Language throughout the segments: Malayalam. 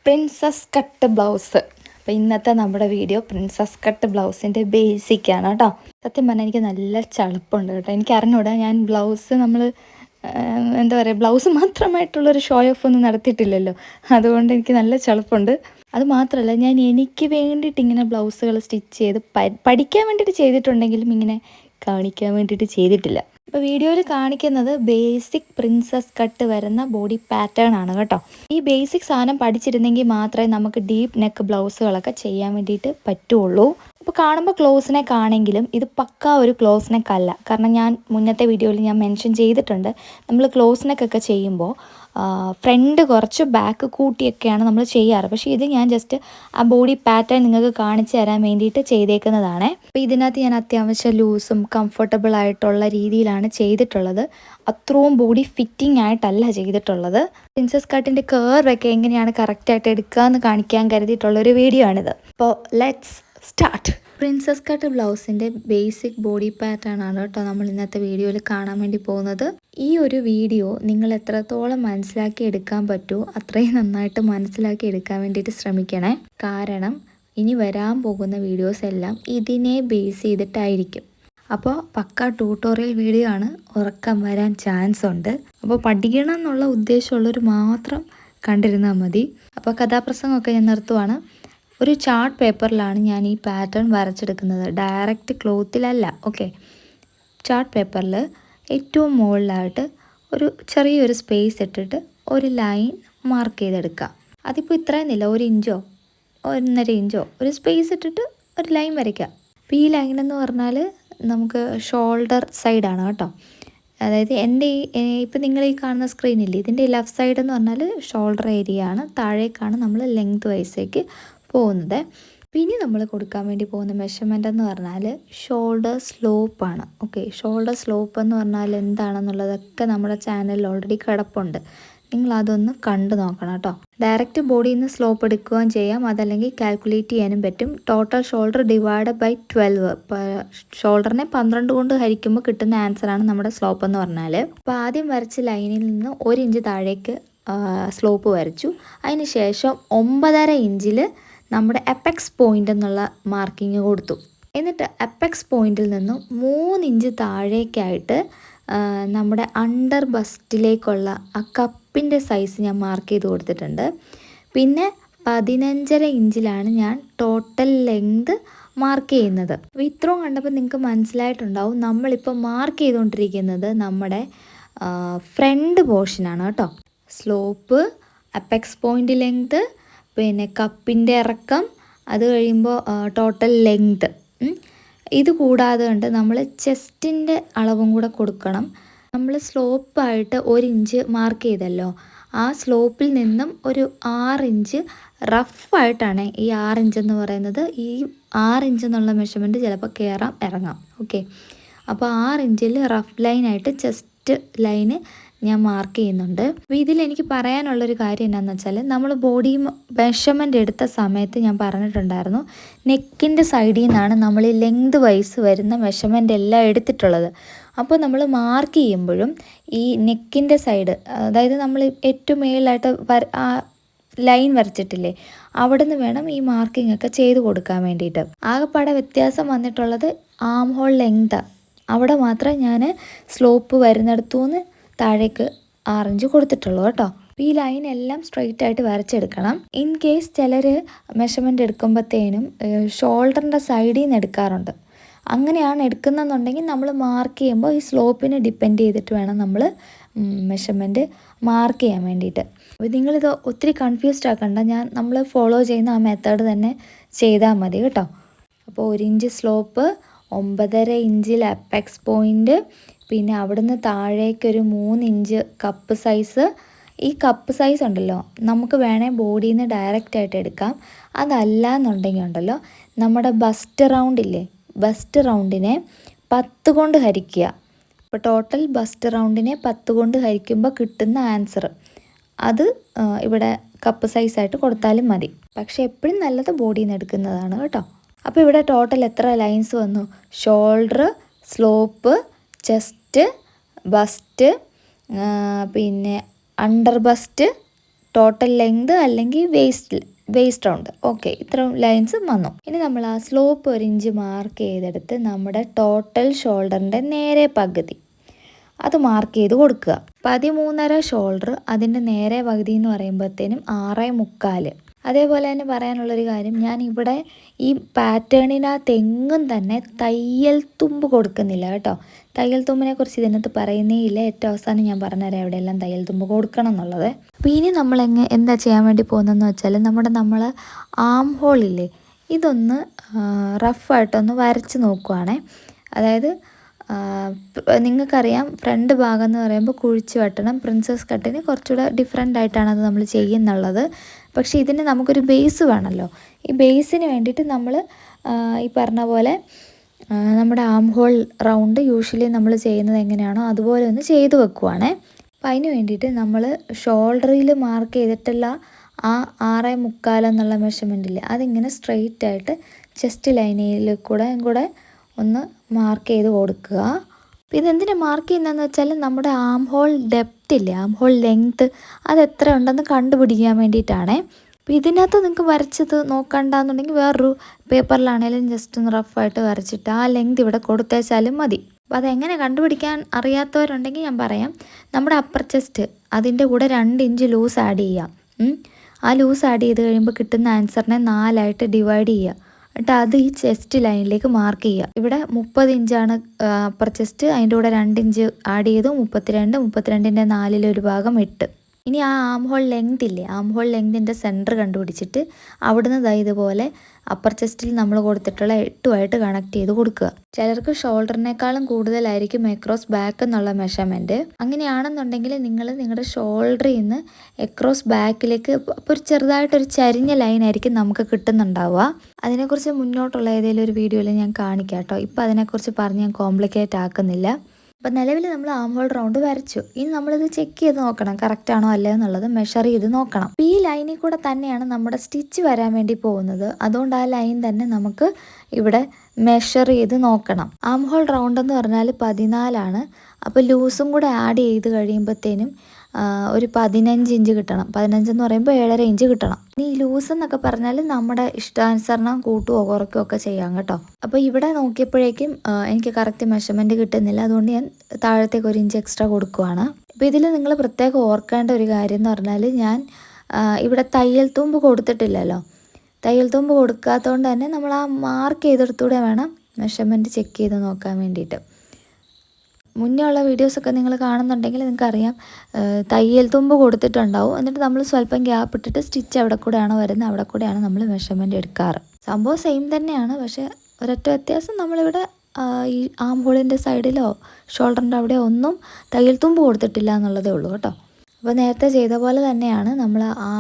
Princess cut blouse. അപ്പോൾ ഇന്നത്തെ നമ്മുടെ വീഡിയോ പ്രിൻസസ് കട്ട് ബ്ലൗസിൻ്റെ ബേസിക്കാണ് കേട്ടോ. സത്യം പറഞ്ഞാൽ എനിക്ക് നല്ല ചളുപ്പുണ്ട് കേട്ടോ. എനിക്ക് അറിഞ്ഞൂടാ, ഞാൻ ബ്ലൗസ് നമ്മൾ എന്താ പറയുക, ബ്ലൗസ് മാത്രമായിട്ടുള്ളൊരു ഷോ ഓഫ് ഒന്നും നടത്തിയിട്ടില്ലല്ലോ. അതുകൊണ്ട് എനിക്ക് നല്ല ചളുപ്പുണ്ട്. അത് മാത്രമല്ല, ഞാൻ എനിക്ക് വേണ്ടിയിട്ട് ഇങ്ങനെ ബ്ലൗസുകൾ സ്റ്റിച്ച് ചെയ്ത് പഠിക്കാൻ വേണ്ടിയിട്ട് ചെയ്തിട്ടുണ്ടെങ്കിലും ഇങ്ങനെ കാണിക്കാൻ വേണ്ടിയിട്ട് ചെയ്തിട്ടില്ല. ഇപ്പോൾ വീഡിയോയിൽ കാണിക്കുന്നത് ബേസിക് പ്രിൻസസ് കട്ട് വരുന്ന ബോഡി പാറ്റേൺ ആണ് കേട്ടോ. ഈ ബേസിക് സാധനം പഠിച്ചിരുന്നെങ്കിൽ മാത്രമേ നമുക്ക് ഡീപ്പ് നെക്ക് ബ്ലൗസുകളൊക്കെ ചെയ്യാൻ വേണ്ടിയിട്ട് പറ്റുള്ളൂ. ഇപ്പോൾ കാണുമ്പോൾ ക്ലോസ് നെക്ക് ആണെങ്കിലും ഇത് പക്കാ ഒരു ക്ലോസ് നെക്ക് അല്ല. കാരണം ഞാൻ മുന്നത്തെ വീഡിയോയിൽ ഞാൻ മെൻഷൻ ചെയ്തിട്ടുണ്ട്, നമ്മൾ ക്ലോസ് നെക്കൊക്കെ ചെയ്യുമ്പോൾ ഫ്രണ്ട് കുറച്ച് ബാക്ക് കൂട്ടിയൊക്കെയാണ് നമ്മൾ ചെയ്യാറ്. പക്ഷേ ഇത് ഞാൻ ജസ്റ്റ് ആ ബോഡി പാറ്റേൺ നിങ്ങൾക്ക് കാണിച്ചു തരാൻ വേണ്ടിയിട്ട് ചെയ്തേക്കുന്നതാണ്. അപ്പോൾ ഇതിനകത്ത് ഞാൻ അത്യാവശ്യം ലൂസും കംഫർട്ടബിൾ ആയിട്ടുള്ള രീതിയിലാണ് ചെയ്തിട്ടുള്ളത്. അത്രയും ബോഡി ഫിറ്റിംഗ് ആയിട്ടല്ല ചെയ്തിട്ടുള്ളത്. പ്രിൻസസ് കട്ടിൻ്റെ കർവൊക്കെ എങ്ങനെയാണ് കറക്റ്റായിട്ട് എടുക്കുക എന്ന് കാണിക്കാൻ കരുതിയിട്ടുള്ളൊരു വീഡിയോ ആണിത്. അപ്പോൾ ലെറ്റ്സ് സ്റ്റാർട്ട്. പ്രിൻസസ് കട്ട് ബ്ലൗസിൻ്റെ ബേസിക് ബോഡി പാറ്റേൺ ആണ് കേട്ടോ നമ്മൾ ഇന്നത്തെ വീഡിയോയിൽ കാണാൻ വേണ്ടി പോകുന്നത്. ഈ ഒരു വീഡിയോ നിങ്ങൾ എത്രത്തോളം മനസ്സിലാക്കി എടുക്കാൻ പറ്റുമോ അത്രയും നന്നായിട്ട് മനസ്സിലാക്കി എടുക്കാൻ വേണ്ടിയിട്ട് ശ്രമിക്കണേ. കാരണം ഇനി വരാൻ പോകുന്ന വീഡിയോസ് എല്ലാം ഇതിനെ ബേസ് ചെയ്തിട്ടായിരിക്കും. അപ്പോൾ പക്ക ട്യൂട്ടോറിയൽ വീഡിയോ ആണ്, ഉറക്കം വരാൻ ചാൻസ് ഉണ്ട്. അപ്പോൾ പഠിക്കണം എന്നുള്ള ഉദ്ദേശമുള്ളവർ മാത്രം കണ്ടിരുന്നാൽ മതി. അപ്പോൾ കഥാപ്രസംഗമൊക്കെ ഞാൻ നിർത്തുവാണ്. ഒരു ചാർട്ട് പേപ്പറിലാണ് ഞാൻ ഈ പാറ്റേൺ വരച്ചെടുക്കുന്നത്, ഡയറക്റ്റ് ക്ലോത്തിലല്ല. ഓക്കെ, ചാർട്ട് പേപ്പറിൽ ഏറ്റവും മുകളിലായിട്ട് ഒരു ചെറിയൊരു സ്പേസ് ഇട്ടിട്ട് ഒരു ലൈൻ മാർക്ക് ചെയ്തെടുക്കുക. അതിപ്പോൾ ഇത്രയൊന്നുമില്ല, 1 ഇഞ്ചോ 1.5 ഇഞ്ചോ ഒരു സ്പേസ് ഇട്ടിട്ട് ഒരു ലൈൻ വരയ്ക്കുക. അപ്പോൾ ഈ ലൈൻ എന്ന് പറഞ്ഞാൽ നമുക്ക് ഷോൾഡർ സൈഡാണ് കേട്ടോ. അതായത് എൻ്റെ ഇപ്പം നിങ്ങൾ ഈ കാണുന്ന സ്ക്രീനില്ലേ, ഇതിൻ്റെ ലെഫ്റ്റ് സൈഡ് എന്ന് പറഞ്ഞാൽ ഷോൾഡർ ഏരിയ ആണ്. താഴേക്കാണ് നമ്മൾ ലെങ്ത് വൈസേക്ക് പോകുന്നത്. പിന്നെ നമ്മൾ കൊടുക്കാൻ വേണ്ടി പോകുന്ന മെഷർമെൻ്റ് എന്ന് പറഞ്ഞാൽ ഷോൾഡർ സ്ലോപ്പാണ്. ഓക്കെ, ഷോൾഡർ സ്ലോപ്പ് എന്ന് പറഞ്ഞാൽ എന്താണെന്നുള്ളതൊക്കെ നമ്മുടെ ചാനലിൽ ഓൾറെഡി കിടപ്പുണ്ട്. നിങ്ങൾ അതൊന്ന് കണ്ടു നോക്കണം കേട്ടോ. ഡയറക്റ്റ് ബോഡിയിൽ നിന്ന് സ്ലോപ്പ് എടുക്കുകയും ചെയ്യാം, അതല്ലെങ്കിൽ കാൽക്കുലേറ്റ് ചെയ്യാനും പറ്റും. Total shoulder divide by 12. ഷോൾഡറിനെ 12 കൊണ്ട് ഹരിക്കുമ്പോൾ കിട്ടുന്ന ആൻസറാണ് നമ്മുടെ സ്ലോപ്പ് എന്ന് പറഞ്ഞാൽ. അപ്പോൾ ആദ്യം വരച്ച ലൈനിൽ നിന്ന് 1 ഇഞ്ച് താഴേക്ക് സ്ലോപ്പ് വരച്ചു. അതിന് ശേഷം 9.5 ഇഞ്ചിൽ നമ്മുടെ എപ്പെക്സ് പോയിൻ്റ് എന്നുള്ള മാർക്കിങ് കൊടുത്തു. എന്നിട്ട് എപ്പെക്സ് പോയിന്റിൽ നിന്നും 3 ഇഞ്ച് താഴേക്കായിട്ട് നമ്മുടെ അണ്ടർ ബസ്റ്റിലേക്കുള്ള ആ കപ്പിൻ്റെ സൈസ് ഞാൻ മാർക്ക് ചെയ്ത് കൊടുത്തിട്ടുണ്ട്. പിന്നെ 15.5 ഇഞ്ചിലാണ് ഞാൻ ടോട്ടൽ ലെങ്ത് മാർക്ക് ചെയ്യുന്നത്. അപ്പോൾ ഇത്രയും കണ്ടപ്പോൾ നിങ്ങൾക്ക് മനസ്സിലായിട്ടുണ്ടാവും നമ്മളിപ്പോൾ മാർക്ക് ചെയ്തുകൊണ്ടിരിക്കുന്നത് നമ്മുടെ ഫ്രണ്ട് പോർഷനാണ് കേട്ടോ. സ്ലോപ്പ്, അപ്പെക്സ് പോയിൻ്റ് ലെങ്ത്, പിന്നെ കപ്പിൻ്റെ ഇറക്കം, അത് കഴിയുമ്പോൾ ടോട്ടൽ ലെങ്ത്. ഇത് കൂടാതെ കൊണ്ട് നമ്മൾ ചെസ്റ്റിൻ്റെ അളവും കൂടെ കൊടുക്കണം. നമ്മൾ സ്ലോപ്പായിട്ട് 1 ഇഞ്ച് മാർക്ക് ചെയ്തല്ലോ, ആ സ്ലോപ്പിൽ നിന്നും ഒരു 6 ഇഞ്ച് റഫായിട്ടാണ്. ഈ 6 ഇഞ്ച് എന്ന് പറയുന്നത്, ഈ 6 ഇഞ്ച് എന്നുള്ള മെഷർമെൻറ്റ് ചിലപ്പോൾ കയറാം ഇറങ്ങാം. ഓക്കെ, അപ്പോൾ 6 ഇഞ്ചിൽ റഫ് ലൈനായിട്ട് ചെസ്റ്റ് ലൈന് ഞാൻ മാർക്ക് ചെയ്യുന്നുണ്ട്. അപ്പോൾ ഇതിലെനിക്ക് പറയാനുള്ളൊരു കാര്യം എന്താണെന്ന് വെച്ചാൽ, നമ്മൾ ബോഡി മെഷർമെൻ്റ് എടുത്ത സമയത്ത് ഞാൻ പറഞ്ഞിട്ടുണ്ടായിരുന്നു, നെക്കിൻ്റെ സൈഡിൽ നിന്നാണ് നമ്മൾ ഈ ലെങ്ത് വൈസ് വരുന്ന മെഷർമെൻ്റ് എല്ലാം എടുത്തിട്ടുള്ളത്. അപ്പോൾ നമ്മൾ മാർക്ക് ചെയ്യുമ്പോഴും ഈ നെക്കിൻ്റെ സൈഡ്, അതായത് നമ്മൾ ഏറ്റവും മേളിലായിട്ട് ലൈൻ വരച്ചിട്ടില്ലേ, അവിടെ നിന്ന് വേണം ഈ മാർക്കിംഗ് ഒക്കെ ചെയ്ത് കൊടുക്കാൻ വേണ്ടിയിട്ട്. ആകെപ്പാടെ വ്യത്യാസം വന്നിട്ടുള്ളത് ആം ഹോൾ ലെങ്ത്, അവിടെ മാത്രമേ ഞാൻ സ്ലോപ്പ് വരുന്നിടത്തുനിന്ന് താഴേക്ക് 6 ഇഞ്ച് കൊടുത്തിട്ടുള്ളൂ കേട്ടോ. ഈ ലൈൻ എല്ലാം സ്ട്രെയിറ്റ് ആയിട്ട് വരച്ചെടുക്കണം. ഇൻ കേസ് ചിലർ മെഷർമെൻ്റ് എടുക്കുമ്പോഴത്തേനും ഷോൾഡറിൻ്റെ സൈഡിൽ നിന്ന് എടുക്കാറുണ്ട്. അങ്ങനെയാണ് എടുക്കുന്നതെന്നുണ്ടെങ്കിൽ നമ്മൾ മാർക്ക് ചെയ്യുമ്പോൾ ഈ സ്ലോപ്പിനെ ഡിപ്പെൻഡ് ചെയ്തിട്ട് വേണം നമ്മൾ മെഷർമെൻറ്റ് മാർക്ക് ചെയ്യാൻ വേണ്ടിയിട്ട്. അപ്പോൾ നിങ്ങളിത് ഒത്തിരി കൺഫ്യൂസ്ഡ് ആക്കണ്ട, നമ്മൾ ഫോളോ ചെയ്യുന്ന ആ മെത്തേഡ് തന്നെ ചെയ്താൽ മതി കേട്ടോ. അപ്പോൾ 1 ഇഞ്ച് സ്ലോപ്പ്, 9.5 ഇഞ്ചിൽ അപ്പെക്സ് പോയിൻ്റ്, പിന്നെ അവിടുന്ന് താഴേക്കൊരു 3 ഇഞ്ച് കപ്പ് സൈസ്. ഈ കപ്പ് സൈസ് ഉണ്ടല്ലോ, നമുക്ക് വേണേൽ ബോഡിയിൽ നിന്ന് ഡയറക്റ്റായിട്ട് എടുക്കാം. അതല്ല എന്നുണ്ടെങ്കിൽ ഉണ്ടല്ലോ, നമ്മുടെ ബസ്റ്റ് റൗണ്ടില്ലേ, ബസ്റ്റ് റൗണ്ടിനെ 10 കൊണ്ട് ഹരിക്കുക. അപ്പോൾ ടോട്ടൽ ബസ്റ്റ് റൗണ്ടിനെ 10 കൊണ്ട് ഹരിക്കുമ്പോൾ കിട്ടുന്ന ആൻസർ അത് ഇവിടെ കപ്പ് സൈസായിട്ട് കൊടുത്താലും മതി. പക്ഷേ എപ്പോഴും നല്ലത് ബോഡിയിൽ നിന്ന് എടുക്കുന്നതാണ് കേട്ടോ. അപ്പോൾ ഇവിടെ ടോട്ടൽ എത്ര ലൈൻസ് വന്നു? ഷോൾഡർ, സ്ലോപ്പ്, ചെസ്റ്റ്, ബസ്റ്റ്, പിന്നെ അണ്ടർ ബസ്റ്റ്, ടോട്ടൽ ലെങ്ത് അല്ലെങ്കിൽ വേസ്റ്റ് റൗണ്ട്. ഓക്കെ, ഇത്രയും ലൈൻസ് വന്നു. ഇനി നമ്മൾ ആ സ്ലോപ്പ് 1 ഇഞ്ച് മാർക്ക് ചെയ്തെടുത്ത് നമ്മുടെ ടോട്ടൽ ഷോൾഡറിൻ്റെ നേരെ പകുതി അത് മാർക്ക് ചെയ്ത് കൊടുക്കുക. 13.5 ഷോൾഡർ, അതിൻ്റെ നേരെ പകുതി എന്ന് പറയുമ്പോഴത്തേനും 6.25. അതേപോലെ തന്നെ പറയാനുള്ളൊരു കാര്യം, ഞാൻ ഇവിടെ ഈ പാറ്റേണിനകത്ത് എങ്ങും തന്നെ തയ്യൽ തുമ്പ് കൊടുക്കുന്നില്ല കേട്ടോ. തയ്യൽ തുമ്പിനെ കുറിച്ച് ഇതിനകത്ത് പറയുന്നേ ഇല്ല. ഏറ്റവും അവസാനം ഞാൻ പറഞ്ഞുതരാം എവിടെയെല്ലാം തയ്യൽ തുമ്പ് കൊടുക്കണം എന്നുള്ളത്. അപ്പോൾ ഇനി നമ്മൾ എന്താ ചെയ്യാൻ വേണ്ടി പോകുന്നതെന്ന് വെച്ചാൽ, നമ്മൾ ആം ഹോളില്ലേ, ഇതൊന്ന് റഫായിട്ടൊന്ന് വരച്ച് നോക്കുവാണേ. അതായത് നിങ്ങൾക്കറിയാം, ഫ്രണ്ട് ഭാഗം എന്ന് പറയുമ്പോൾ കുഴിച്ച് വെട്ടണം. പ്രിൻസസ് കട്ടിന് കുറച്ചുകൂടെ ഡിഫറെൻ്റ് ആയിട്ടാണ് അത് നമ്മൾ ചെയ്യുന്നുള്ളത്. പക്ഷേ ഇതിന് നമുക്കൊരു ബേസ് വേണമല്ലോ. ഈ ബേസിന് വേണ്ടിയിട്ട് നമ്മൾ ഈ പറഞ്ഞ പോലെ നമ്മുടെ ആം ഹോൾ റൗണ്ട് യൂഷ്വലി നമ്മൾ ചെയ്യുന്നത് എങ്ങനെയാണോ അതുപോലെ ഒന്ന് ചെയ്ത് വെക്കുവാണേ. അപ്പോൾ അതിന് വേണ്ടിയിട്ട് നമ്മൾ ഷോൾഡറിൽ മാർക്ക് ചെയ്തിട്ടുള്ള ആ 6.25 എന്നുള്ള മെഷർമെൻറ്റില്ലേ, അതിങ്ങനെ സ്ട്രെയിറ്റ് ആയിട്ട് ചെസ്റ്റ് ലൈനിൽ കൂടെ ഒന്ന് മാർക്ക് ചെയ്ത് കൊടുക്കുക. അപ്പോൾ ഇതെന്തിനാണ് മാർക്ക് ചെയ്യുന്നതെന്ന് വെച്ചാൽ, നമ്മുടെ ആം ഹോൾ ഡെപ്ത് ഇല്ലേ, ആം ഹോൾ ലെങ്ത്ത് അത് എത്ര ഉണ്ടെന്ന് കണ്ടുപിടിക്കാൻ വേണ്ടിയിട്ടാണേ. അപ്പോൾ ഇതിനകത്ത് നിങ്ങൾക്ക് വരച്ചത് നോക്കണ്ടെന്നുണ്ടെങ്കിൽ വേറൊരു പേപ്പറിലാണെങ്കിലും ജസ്റ്റ് ഒന്ന് റഫായിട്ട് വരച്ചിട്ട് ആ ലെങ്ത് ഇവിടെ കൊടുത്തേച്ചാലും മതി. അപ്പോൾ അതെങ്ങനെ കണ്ടുപിടിക്കാൻ അറിയാത്തവരുണ്ടെങ്കിൽ ഞാൻ പറയാം. നമ്മുടെ അപ്പർ ചെസ്റ്റ് അതിൻ്റെ കൂടെ 2 ഇഞ്ച് ലൂസ് ആഡ് ചെയ്യാം. ആ ലൂസ് ആഡ് ചെയ്ത് കഴിയുമ്പോൾ കിട്ടുന്ന ആൻസറിനെ 4 ഡിവൈഡ് ചെയ്യുക. എന്നിട്ട് അത് ഈ ചെസ്റ്റ് ലൈനിലേക്ക് മാർക്ക് ചെയ്യുക. ഇവിടെ 30 ഇഞ്ചാണ് അപ്പർ ചെസ്റ്റ്, അതിൻ്റെ കൂടെ 2 ഇഞ്ച് ആഡ് ചെയ്തു 32ൻ്റെ 4 ഭാഗം 8. ഇനി ആ ആം ഹോൾ ലെങ്ത് ഇല്ലേ, ആം ഹോൾ ലെങ്തിൻ്റെ സെൻറ്റർ കണ്ടുപിടിച്ചിട്ട് അവിടുന്ന് ഇതുപോലെ അപ്പർ ചെസ്റ്റിൽ നമ്മൾ കൊടുത്തിട്ടുള്ള 8 കണക്ട് ചെയ്ത് കൊടുക്കുക. ചിലർക്ക് ഷോൾഡറിനേക്കാളും കൂടുതലായിരിക്കും എക്രോസ് ബാക്ക് എന്നുള്ള മെഷർമെൻറ്റ്. അങ്ങനെയാണെന്നുണ്ടെങ്കിൽ നിങ്ങൾ നിങ്ങളുടെ ഷോൾഡറിൽ നിന്ന് എക്രോസ് ബാക്കിലേക്ക് അപ്പോൾ ഒരു ചെറുതായിട്ടൊരു ചരിഞ്ഞ ലൈനായിരിക്കും നമുക്ക് കിട്ടുന്നുണ്ടാവുക. അതിനെക്കുറിച്ച് മുന്നോട്ടുള്ള ഏതെങ്കിലും ഒരു വീഡിയോയിൽ ഞാൻ കാണിക്കാം കേട്ടോ. ഇപ്പോൾ അതിനെക്കുറിച്ച് പറഞ്ഞ് ഞാൻ കോംപ്ലിക്കേറ്റ് ആക്കുന്നില്ല. അപ്പോൾ നിലവിൽ നമ്മൾ ആം ഹോൾ റൗണ്ട് വരച്ചു. ഇനി നമ്മളിത് ചെക്ക് ചെയ്ത് നോക്കണം കറക്റ്റാണോ അല്ലേ എന്നുള്ളത് മെഷർ ചെയ്ത് നോക്കണം. ഈ ലൈനിൽ കൂടെ തന്നെയാണ് നമ്മുടെ സ്റ്റിച്ച് വരാൻ വേണ്ടി പോകുന്നത്. അതുകൊണ്ട് ആ ലൈൻ തന്നെ നമുക്ക് ഇവിടെ മെഷർ ചെയ്ത് നോക്കണം. ആം ഹോൾ റൗണ്ട് എന്ന് പറഞ്ഞാൽ 14 അപ്പോൾ ലൂസും കൂടെ ആഡ് ചെയ്ത് കഴിയുമ്പോഴത്തേനും ഒരു 15 ഇഞ്ച് കിട്ടണം. 15 എന്ന് പറയുമ്പോൾ 7.5 ഇഞ്ച് കിട്ടണം. ഇനി ലൂസ് എന്നൊക്കെ പറഞ്ഞാൽ നമ്മുടെ ഇഷ്ടാനുസരണം കൂട്ടുകയോ കുറയ്ക്കുകയോ ഒക്കെ ചെയ്യാം കേട്ടോ. അപ്പോൾ ഇവിടെ നോക്കിയപ്പോഴേക്കും എനിക്ക് കറക്റ്റ് മെഷർമെൻറ്റ് കിട്ടുന്നില്ല. അതുകൊണ്ട് ഞാൻ താഴത്തേക്ക് 1 ഇഞ്ച് എക്സ്ട്രാ കൊടുക്കുവാണ്. അപ്പോൾ ഇതിൽ നിങ്ങൾ പ്രത്യേകം ഓർക്കേണ്ട ഒരു കാര്യം എന്ന് പറഞ്ഞാൽ, ഞാൻ ഇവിടെ തയ്യൽ തുമ്പ് കൊടുത്തിട്ടില്ലല്ലോ. തയ്യൽ തുമ്പ് കൊടുക്കാത്തതുകൊണ്ട് തന്നെ നമ്മൾ ആ മാർക്ക് ചെയ്തെടുത്തൂടെ വേണം മെഷർമെൻറ്റ് ചെക്ക് ചെയ്ത് നോക്കാൻ വേണ്ടിയിട്ട്. മുന്നേ ഉള്ള വീഡിയോസൊക്കെ നിങ്ങൾ കാണുന്നുണ്ടെങ്കിൽ നിങ്ങൾക്കറിയാം, തയ്യൽ തുമ്പ് കൊടുത്തിട്ടുണ്ടാവും. എന്നിട്ട് നമ്മൾ സ്വല്പം ഗ്യാപ്പ് ഇട്ടിട്ട് സ്റ്റിച്ച് എവിടെ കൂടെയാണോ വരുന്നത് അവിടെ കൂടെയാണ് നമ്മൾ മെഷർമെൻറ്റ് എടുക്കാറ്. സംഭവം സെയിം തന്നെയാണ്, പക്ഷേ ഒരൊറ്റ വ്യത്യാസം, നമ്മളിവിടെ ഈ ആം ഹോളിൻ്റെ സൈഡിലോ ഷോൾഡറിൻ്റെ അവിടെയോ ഒന്നും തയ്യൽ തുമ്പ് കൊടുത്തിട്ടില്ല എന്നുള്ളതേ ഉള്ളൂ കേട്ടോ. അപ്പോൾ നേരത്തെ ചെയ്ത പോലെ തന്നെയാണ് നമ്മൾ ആ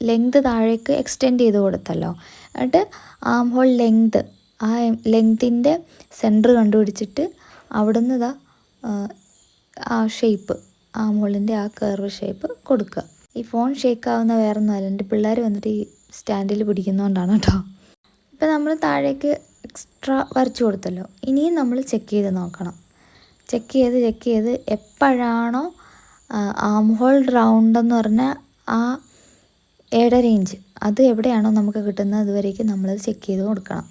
ലെങ്ത് താഴേക്ക് എക്സ്റ്റെൻഡ് ചെയ്ത് കൊടുത്തല്ലോ. എന്നിട്ട് ആം ഹോൾ ലെങ്ത്, ആ ലെങ്തിൻ്റെ സെൻറ്റർ കണ്ടുപിടിച്ചിട്ട് അവിടുന്ന് ആ ഷേപ്പ്, ആം ഹോളിൻ്റെ ആ കർവ് ഷേപ്പ് കൊടുക്കുക. ഈ ഫോൺ ഷേക്ക് ആവുന്ന വേറൊന്നുമല്ല, എൻ്റെ പിള്ളേർ വന്നിട്ട് ഈ സ്റ്റാൻഡിൽ പിടിക്കുന്നതുകൊണ്ടാണ് കേട്ടോ. ഇപ്പം നമ്മൾ താഴേക്ക് എക്സ്ട്രാ വരച്ചു കൊടുത്തല്ലോ. ഇനിയും നമ്മൾ ചെക്ക് ചെയ്ത് നോക്കണം. ചെക്ക് ചെയ്ത് എപ്പോഴാണോ ആം ഹോൾ റൗണ്ട് എന്ന് പറഞ്ഞാൽ ആ 7.5 ഇഞ്ച് അത് എവിടെയാണോ നമുക്ക് കിട്ടുന്നത് അതുവരേക്കും നമ്മളത് ചെക്ക് ചെയ്ത് കൊടുക്കണം.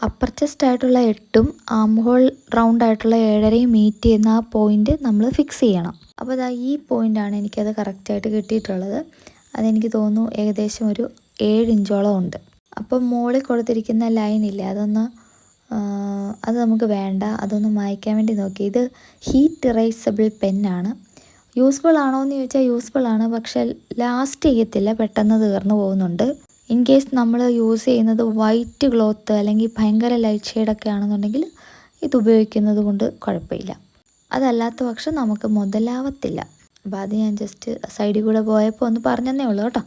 അപ്പർ ചെസ്റ്റ് ആയിട്ടുള്ള 8ഉം ആം ഹോൾ റൗണ്ട് ആയിട്ടുള്ള 7.5 മീറ്റ് ചെയ്യുന്ന ആ പോയിൻ്റ് നമ്മൾ ഫിക്സ് ചെയ്യണം. അപ്പോൾ ഈ പോയിൻ്റാണ് എനിക്കത് കറക്റ്റായിട്ട് കിട്ടിയിട്ടുള്ളത്. അതെനിക്ക് തോന്നുന്നു ഏകദേശം ഒരു 7 ഇഞ്ചോളം ഉണ്ട്. അപ്പം മുകളിൽ കൊടുത്തിരിക്കുന്ന ലൈനില്ലേ, അത് നമുക്ക് വേണ്ട, അതൊന്ന് മായ്ക്കാൻ വേണ്ടി നോക്കി. ഇത് ഹീറ്റ് ഇറേസബിൾ പെന്നാണ്. യൂസ്ഫുൾ ആണോ എന്ന് ചോദിച്ചാൽ യൂസ്ഫുൾ ആണ്, പക്ഷേ ലാസ്റ്റ് ചെയ്യത്തില്ല, പെട്ടെന്ന് തീർന്നു പോകുന്നുണ്ട്. ഇൻ കേസ് നമ്മൾ യൂസ് ചെയ്യുന്നത് വൈറ്റ് ക്ലോത്ത് അല്ലെങ്കിൽ ഭയങ്കര ലൈറ്റ് ഷെയ്ഡൊക്കെ ആണെന്നുണ്ടെങ്കിൽ ഇത് ഉപയോഗിക്കുന്നത് കൊണ്ട് കുഴപ്പമില്ല. അതല്ലാത്ത പക്ഷം നമുക്ക് മുതലാവത്തില്ല. അപ്പോൾ അത് ഞാൻ ജസ്റ്റ് സൈഡിൽ കൂടെ പോയപ്പോൾ ഒന്ന് പറഞ്ഞതേ ഉള്ളൂ കേട്ടോ.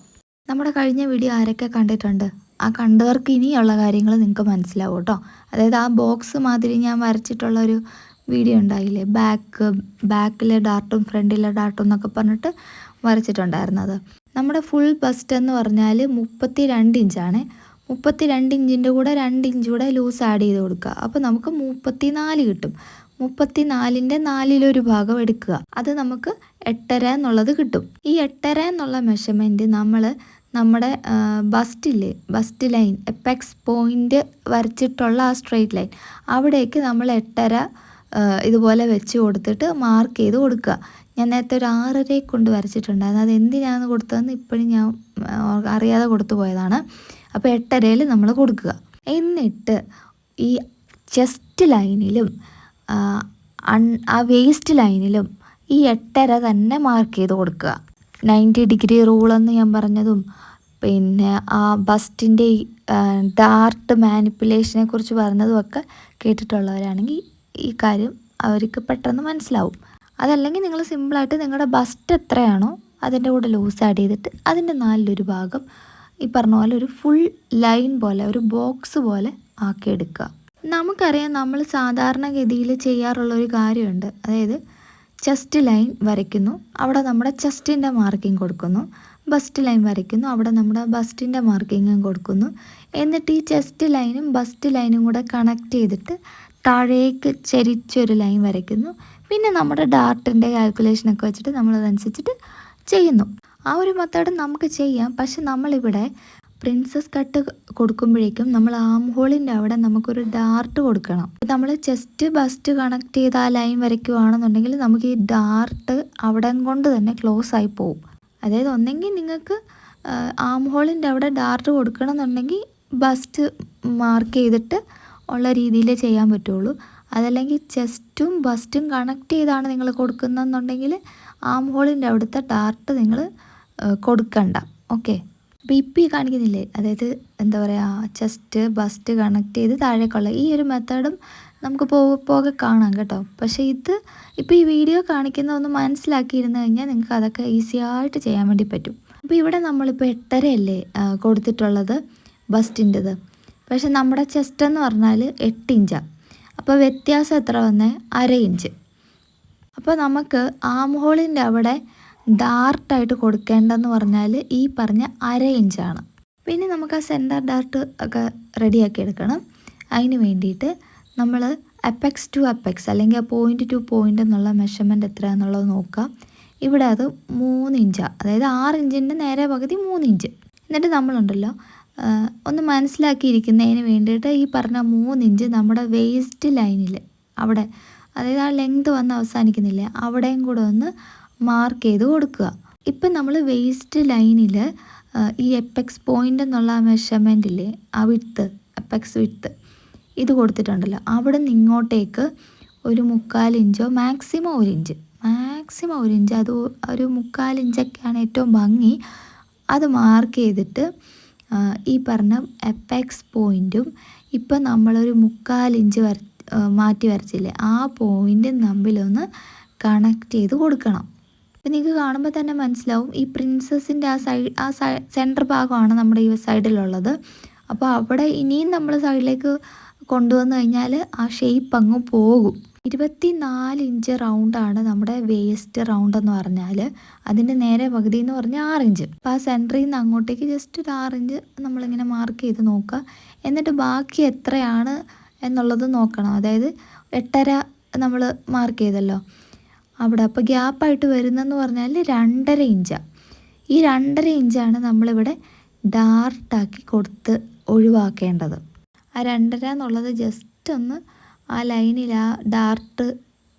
നമ്മുടെ കഴിഞ്ഞ വീഡിയോ ആരൊക്കെ കണ്ടിട്ടുണ്ട്, ആ കണ്ടവർക്ക് ഇനിയുള്ള കാര്യങ്ങൾ നിങ്ങൾക്ക് മനസ്സിലാവും കേട്ടോ. അതായത് ആ ബോക്സ് മാതിരി ഞാൻ വരച്ചിട്ടുള്ളൊരു വീഡിയോ ഉണ്ടായില്ലേ, ബാക്കിലെ ഡാർട്ടും ഫ്രണ്ടിലെ ഡാർട്ടും എന്നൊക്കെ പറഞ്ഞിട്ട് വരച്ചിട്ടുണ്ടായിരുന്നത്. നമ്മുടെ ഫുൾ ബസ്റ്റ് എന്ന് പറഞ്ഞാൽ 32 ഇഞ്ചാണ്. 32 ഇഞ്ചിൻ്റെ കൂടെ 2 ഇഞ്ച് കൂടെ ലൂസ് ആഡ് ചെയ്ത് കൊടുക്കുക. അപ്പോൾ നമുക്ക് 34 കിട്ടും. 34ൻ്റെ 4/1 ഭാഗം എടുക്കുക. അത് നമുക്ക് 8.5 എന്നുള്ളത് കിട്ടും. ഈ 8.5 എന്നുള്ള മെഷർമെൻറ്റ് നമ്മുടെ ബസ്റ്റ് ലൈൻ എപ്പെക്സ് പോയിൻ്റ് വരച്ചിട്ടുള്ള ആ സ്ട്രെയിറ്റ് ലൈൻ അവിടേക്ക് നമ്മൾ 8.5 ഇതുപോലെ വെച്ച് കൊടുത്തിട്ട് മാർക്ക് ചെയ്ത് കൊടുക്കുക. ഞാൻ നേരത്തെ ഒരു 6.5 കൊണ്ട് വരച്ചിട്ടുണ്ടായിരുന്നു. അത് എന്തിനാണ് കൊടുത്തതെന്ന് ഇപ്പോഴും ഞാൻ അറിയാതെ കൊടുത്തു പോയതാണ്. അപ്പോൾ 8.5-ൽ നമ്മൾ കൊടുക്കുക. എന്നിട്ട് ഈ ചെസ്റ്റ് ലൈനിലും ആ വേസ്റ്റ് ലൈനിലും ഈ 8.5 തന്നെ മാർക്ക് ചെയ്ത് കൊടുക്കുക. 90 ഡിഗ്രി റൂളെന്ന് ഞാൻ പറഞ്ഞതും പിന്നെ ആ ബസ്റ്റിൻ്റെ ഡാർട്ട് മാനിപ്പുലേഷനെ കുറിച്ച് പറഞ്ഞതും ഒക്കെ കേട്ടിട്ടുള്ളവരാണെങ്കിൽ ഈ കാര്യം അവർക്ക് പെട്ടെന്ന് മനസ്സിലാവും. അതല്ലെങ്കിൽ നിങ്ങൾ സിമ്പിളായിട്ട് നിങ്ങളുടെ ബസ്റ്റ് എത്രയാണോ അതിൻ്റെ കൂടെ ലൂസ് ആഡ് ചെയ്തിട്ട് അതിൻ്റെ 4/1 ഭാഗം ഈ പറഞ്ഞ പോലെ ഒരു ഫുൾ ലൈൻ പോലെ ഒരു ബോക്സ് പോലെ ആക്കിയെടുക്കുക. നമുക്കറിയാം നമ്മൾ സാധാരണഗതിയിൽ ചെയ്യാറുള്ളൊരു കാര്യമുണ്ട്. അതായത് ചെസ്റ്റ് ലൈൻ വരയ്ക്കുന്നു, അവിടെ നമ്മുടെ ചെസ്റ്റിൻ്റെ മാർക്കിംഗ് കൊടുക്കുന്നു. ബസ്റ്റ് ലൈൻ വരയ്ക്കുന്നു, അവിടെ നമ്മുടെ ബസ്റ്റിൻ്റെ മാർക്കിങ്ങും കൊടുക്കുന്നു. എന്നിട്ട് ഈ ചെസ്റ്റ് ലൈനും ബസ്റ്റ് ലൈനും കൂടെ കണക്ട് ചെയ്തിട്ട് താഴേക്ക് ചരിച്ചൊരു ലൈൻ വരയ്ക്കുന്നു. പിന്നെ നമ്മുടെ ഡാർട്ടിൻ്റെ കാൽക്കുലേഷനൊക്കെ വെച്ചിട്ട് നമ്മളതനുസരിച്ചിട്ട് ചെയ്യുന്നു. ആ ഒരു മെത്തേഡ് നമുക്ക് ചെയ്യാം. പക്ഷെ നമ്മളിവിടെ പ്രിൻസസ് കട്ട് കൊടുക്കുമ്പോഴേക്കും നമ്മൾ ആം ഹോളിൻ്റെ അവിടെ നമുക്കൊരു ഡാർട്ട് കൊടുക്കണം. നമ്മൾ ചെസ്റ്റ് ബസ്റ്റ് കണക്ട് ചെയ്ത് ആ ലൈൻ വരയ്ക്കുകയാണെന്നുണ്ടെങ്കിൽ നമുക്ക് ഈ ഡാർട്ട് അവിടെ കൊണ്ട് തന്നെ ക്ലോസ് ആയി പോവും. അതായത് ഒന്നെങ്കിൽ നിങ്ങൾക്ക് ആം ഹോളിൻ്റെ അവിടെ ഡാർട്ട് കൊടുക്കണം എന്നുണ്ടെങ്കിൽ ബസ്റ്റ് മാർക്ക് ചെയ്തിട്ട് ഉള്ള രീതിയിൽ ചെയ്യാൻ പറ്റുള്ളൂ. അതല്ലെങ്കിൽ ചെസ്റ്റും ബസ്റ്റും കണക്ട് ചെയ്താണ് നിങ്ങൾ കൊടുക്കുന്നതെന്നുണ്ടെങ്കിൽ ആം ഹോളിൻ്റെ അവിടുത്തെ ഡാർട്ട് നിങ്ങൾ കൊടുക്കണ്ട. ഓക്കെ, അപ്പോൾ ഇപ്പോൾ ഈ കാണിക്കുന്നില്ലേ, അതായത് എന്താ പറയുക, ചെസ്റ്റ് ബസ്റ്റ് കണക്ട് ചെയ്ത് താഴേക്കുള്ള ഈ ഒരു മെത്തേഡും നമുക്ക് പോകെ കാണാം കേട്ടോ. പക്ഷേ ഇത് ഇപ്പോൾ ഈ വീഡിയോ കാണിക്കുന്ന ഒന്ന് മനസ്സിലാക്കിയിരുന്നു കഴിഞ്ഞാൽ നിങ്ങൾക്ക് അതൊക്കെ ഈസി ആയിട്ട് ചെയ്യാൻ വേണ്ടി പറ്റും. അപ്പോൾ ഇവിടെ നമ്മളിപ്പോൾ 8.5 അല്ലേ കൊടുത്തിട്ടുള്ളത് ബസ്റ്റിൻ്റെത്. പക്ഷെ നമ്മുടെ ചെസ്റ്റ് എന്ന് പറഞ്ഞാൽ 8 ഇഞ്ചാണ്. അപ്പോൾ വ്യത്യാസം എത്ര വന്നേ? 1/2 ഇഞ്ച്. അപ്പോൾ നമുക്ക് ആം ഹോളിൻ്റെ അവിടെ ഡാർട്ടായിട്ട് കൊടുക്കേണ്ടതെന്ന് പറഞ്ഞാൽ ഈ പറഞ്ഞ 1/2 ഇഞ്ചാണ്. പിന്നെ നമുക്ക് ആ സെൻറ്റർ ഡാർട്ട് ഒക്കെ റെഡിയാക്കി എടുക്കണം. അതിന് വേണ്ടിയിട്ട് നമ്മൾ അപ്പെക്സ് ടു അപ്പെക്സ് അല്ലെങ്കിൽ ആ പോയിൻ്റ് ടു പോയിൻ്റ് എന്നുള്ള മെഷർമെൻറ്റ് എത്രയാണെന്നുള്ളത് നോക്കാം. ഇവിടെ അത് 3 ഇഞ്ചാണ്. അതായത് 6 ഇഞ്ചിൻ്റെ നേരെ പകുതി 3 ഇഞ്ച്. എന്നിട്ട് നമ്മളുണ്ടല്ലോ ഒന്ന് മനസ്സിലാക്കിയിരിക്കുന്നതിന് വേണ്ടിയിട്ട് ഈ പറഞ്ഞ 3 ഇഞ്ച് നമ്മുടെ വേസ്റ്റ് ലൈനിൽ അവിടെ, അതായത് ആ ലെങ്ത് വന്ന് അവസാനിക്കുന്നില്ലേ അവിടെയും കൂടെ ഒന്ന് മാർക്ക് ചെയ്ത് കൊടുക്കുക. ഇപ്പം നമ്മൾ വേസ്റ്റ് ലൈനിൽ ഈ എപ്പെക്സ് പോയിൻ്റ് എന്നുള്ള ആ മെഷർമെൻറ്റില്ലേ, ആ വിട്ത്ത്, എപ്പെക്സ് വിട്ത്ത് ഇത് കൊടുത്തിട്ടുണ്ടല്ലോ, അവിടെ നിന്ന് ഇങ്ങോട്ടേക്ക് ഒരു 3/4 ഇഞ്ചോ മാക്സിമം 1 ഇഞ്ച്, അത് ഒരു 3/4 ഇഞ്ചൊക്കെയാണ് ഏറ്റവും ഭംഗി. അത് മാർക്ക് ചെയ്തിട്ട് ഈ പറഞ്ഞ എപ്പെക്സ് പോയിൻറ്റും ഇപ്പം നമ്മളൊരു 3/4 ഇഞ്ച് മാറ്റി വരച്ചില്ലേ ആ പോയിൻറ്റും തമ്മിലൊന്ന് കണക്ട് ചെയ്ത് കൊടുക്കണം. അപ്പം നിങ്ങൾക്ക് കാണുമ്പോൾ തന്നെ മനസ്സിലാവും ഈ പ്രിൻസസിൻ്റെ ആ സെൻറ്റർ ഭാഗമാണ് നമ്മുടെ ഈ സൈഡിലുള്ളത്. അപ്പോൾ അവിടെ ഇനിയും നമ്മൾ സൈഡിലേക്ക് കൊണ്ടുവന്നു കഴിഞ്ഞാൽ ആ ഷേപ്പ് അങ്ങ് പോകും. 24 ഇഞ്ച് റൗണ്ടാണ് നമ്മുടെ വേസ്റ്റ് റൗണ്ട് എന്ന് പറഞ്ഞാൽ. അതിൻ്റെ നേരെ പകുതി എന്ന് പറഞ്ഞാൽ 6 ഇഞ്ച്. അപ്പോൾ ആ സെൻറ്ററിൽ നിന്ന് അങ്ങോട്ടേക്ക് ജസ്റ്റ് ഒരു 6 ഇഞ്ച് നമ്മളിങ്ങനെ മാർക്ക് ചെയ്ത് നോക്കുക. എന്നിട്ട് ബാക്കി എത്രയാണ് എന്നുള്ളത് നോക്കണം. അതായത് 8.5 നമ്മൾ മാർക്ക് ചെയ്തല്ലോ അവിടെ. അപ്പോൾ ഗ്യാപ്പായിട്ട് വരുന്നതെന്ന് പറഞ്ഞാൽ 2.5 ഇഞ്ചാണ്. ഈ 2.5 ഇഞ്ചാണ് നമ്മളിവിടെ ഡാർട്ടാക്കി കൊടുത്ത് ഒഴിവാക്കേണ്ടത്. ആ 2.5 എന്നുള്ളത് ജസ്റ്റ് ഒന്ന് ആ ലൈനിൽ ആ ഡാർട്ട്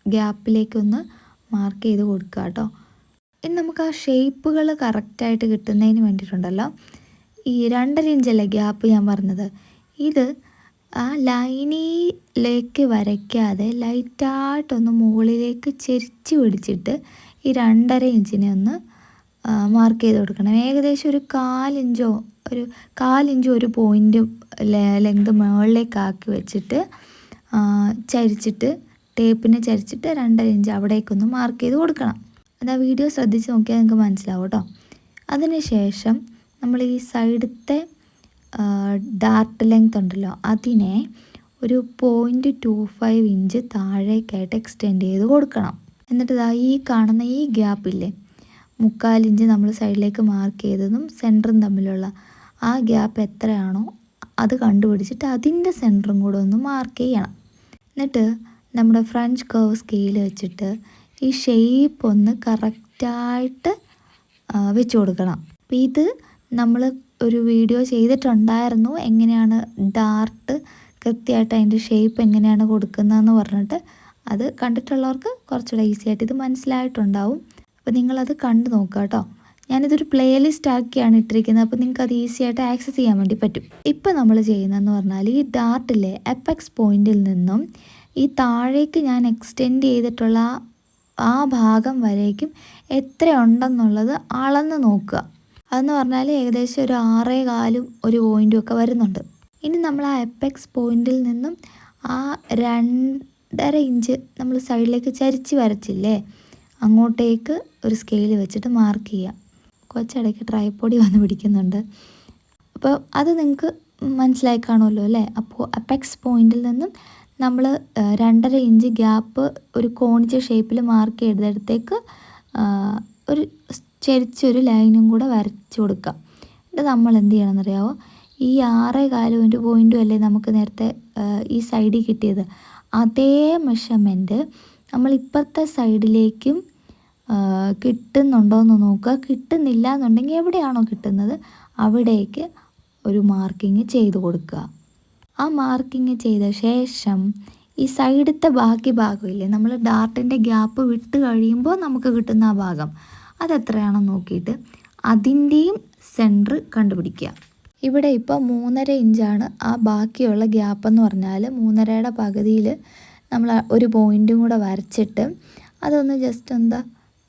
ഗ്യാപ്പിലേക്കൊന്ന് മാർക്ക് ചെയ്ത് കൊടുക്കുക കേട്ടോ. ഇനി നമുക്ക് ആ ഷേപ്പുകൾ കറക്റ്റായിട്ട് കിട്ടുന്നതിന് വേണ്ടിയിട്ടുണ്ടല്ലോ, ഈ 2.5 ഇഞ്ചല്ലേ ഗ്യാപ്പ് ഞാൻ പറഞ്ഞത്, ഇത് ആ ലൈനിലേക്ക് വരയ്ക്കാതെ ലൈറ്റായിട്ടൊന്ന് മുകളിലേക്ക് ചെരിച്ച് പിടിച്ചിട്ട് ഈ 2.5 ഇഞ്ചിനെ ഒന്ന് മാർക്ക് ചെയ്ത് കൊടുക്കണം. ഏകദേശം ഒരു 1/4 ഇഞ്ചോ ഒരു പോയിൻ്റ് ലെങ്ത് മുകളിലേക്കാക്കി വെച്ചിട്ട് ചരിച്ചിട്ട് ടേപ്പിനെ ചരിച്ചിട്ട് 2.5 ഇഞ്ച് അവിടേക്കൊന്ന് മാർക്ക് ചെയ്ത് കൊടുക്കണം. അത് ആ വീഡിയോ ശ്രദ്ധിച്ച് നോക്കിയാൽ നിങ്ങൾക്ക് മനസ്സിലാവും കേട്ടോ. അതിന് ശേഷം നമ്മൾ ഈ സൈഡത്തെ ഡാർട്ട് ലെങ്ത് ഉണ്ടല്ലോ അതിനെ ഒരു 0.25 ഇഞ്ച് താഴേക്കായിട്ട് എക്സ്റ്റെൻഡ് ചെയ്ത് കൊടുക്കണം. എന്നിട്ട് ഇതാ ഈ കാണുന്ന ഈ ഗ്യാപ്പില്ലേ 3/4 ഇഞ്ച് നമ്മൾ സൈഡിലേക്ക് മാർക്ക് ചെയ്തതും സെൻറ്ററും തമ്മിലുള്ള ആ ഗ്യാപ്പ് എത്രയാണോ അത് കണ്ടുപിടിച്ചിട്ട് അതിൻ്റെ സെൻറ്ററും കൂടെ ഒന്ന് മാർക്ക് ചെയ്യണം. എന്നിട്ട് നമ്മുടെ ഫ്രഞ്ച് കർവ് സ്കെയിൽ വെച്ചിട്ട് ഈ ഷേപ്പ് ഒന്ന് കറക്റ്റായിട്ട് വെച്ച് കൊടുക്കണം. അപ്പോൾ ഇത് നമ്മൾ ഒരു വീഡിയോ ചെയ്തിട്ടുണ്ടായിരുന്നു, എങ്ങനെയാണ് ഡാർട്ട് കൃത്യമായിട്ട് അതിൻ്റെ ഷേപ്പ് എങ്ങനെയാണ് കൊടുക്കുന്നതെന്ന് പറഞ്ഞിട്ട്. അത് കണ്ടിട്ടുള്ളവർക്ക് കുറച്ചുകൂടെ ഈസി ആയിട്ട് ഇത് മനസ്സിലായിട്ടുണ്ടാവും. അപ്പോൾ നിങ്ങളത് കണ്ടു നോക്കുക കേട്ടോ. ഞാനിതൊരു പ്ലേലിസ്റ്റ് ആക്കിയാണ് ഇട്ടിരിക്കുന്നത്, അപ്പോൾ നിങ്ങൾക്ക് അത് ഈസി ആയിട്ട് ആക്സസ് ചെയ്യാൻ വേണ്ടി പറ്റും. ഇപ്പോൾ നമ്മൾ ചെയ്യുന്നതെന്ന് പറഞ്ഞാൽ ഈ ഡാർട്ടിലെ അപ്പെക്സ് പോയിന്റിൽ നിന്നും ഈ താഴേക്ക് ഞാൻ എക്സ്റ്റെൻഡ് ചെയ്തിട്ടുള്ള ആ ഭാഗം വരേക്കും എത്ര ഉണ്ടെന്നുള്ളത് അളന്ന് നോക്കുക. അതെന്ന് പറഞ്ഞാൽ ഏകദേശം ഒരു 6.25 ഒരു പോയിൻറ്റും ഒക്കെ വരുന്നുണ്ട്. ഇനി നമ്മൾ ആ അപ്പെക്സ് പോയിന്റിൽ നിന്നും ആ 2.5 ഇഞ്ച് നമ്മൾ സൈഡിലേക്ക് ചരിച്ച് വരച്ചില്ലേ, അങ്ങോട്ടേക്ക് ഒരു സ്കെയിൽ വെച്ചിട്ട് മാർക്ക് ചെയ്യാം. കൊച്ചിടയ്ക്ക് ട്രൈപോഡി വന്ന് പിടിക്കുന്നുണ്ട്. അപ്പോൾ അത് നിങ്ങൾക്ക് മനസ്സിലായി കാണുമല്ലോ അല്ലേ. അപ്പോൾ അപ്പെക്സ് പോയിന്റിൽ നിന്നും നമ്മൾ 2.5 ഇഞ്ച് ഗ്യാപ്പ് ഒരു കോണിച്ച ഷേപ്പിൽ മാർക്ക് ചെയ്തെടുത്തേക്ക് ഒരു ചെരിച്ചൊരു ലൈനും കൂടെ വരച്ച് കൊടുക്കുക. ഇത് നമ്മൾ എന്ത് ചെയ്യണമെന്നറിയാമോ, ഈ 6.25 പോയിൻറ്റും അല്ലേ നമുക്ക് നേരത്തെ ഈ സൈഡിൽ കിട്ടിയത്, അതേ മെഷർമെൻറ്റ് നമ്മൾ ഇപ്പുറത്തെ സൈഡിലേക്കും കിട്ടുന്നുണ്ടോ എന്ന് നോക്കുക. കിട്ടുന്നില്ല എന്നുണ്ടെങ്കിൽ എവിടെയാണോ കിട്ടുന്നത് അവിടേക്ക് ഒരു മാർക്കിങ് ചെയ്ത് കൊടുക്കുക. ആ മാർക്കിങ് ചെയ്ത ശേഷം ഈ സൈഡത്തെ ബാക്കി ഭാഗമില്ലേ, നമ്മൾ ഡാർട്ടിൻ്റെ ഗ്യാപ്പ് വിട്ട് കഴിയുമ്പോൾ നമുക്ക് കിട്ടുന്ന ആ ഭാഗം അതെത്രയാണെന്ന് നോക്കിയിട്ട് അതിൻ്റെയും സെൻറ്റർ കണ്ടുപിടിക്കുക. ഇവിടെ ഇപ്പോൾ 3.5 ഇഞ്ചാണ് ആ ബാക്കിയുള്ള ഗ്യാപ്പ് എന്ന് പറഞ്ഞാൽ 3.5യുടെ പകുതിയിൽ നമ്മൾ ഒരു പോയിൻറ്റും കൂടെ വരച്ചിട്ട് അതൊന്ന് ജസ്റ്റ് എന്താ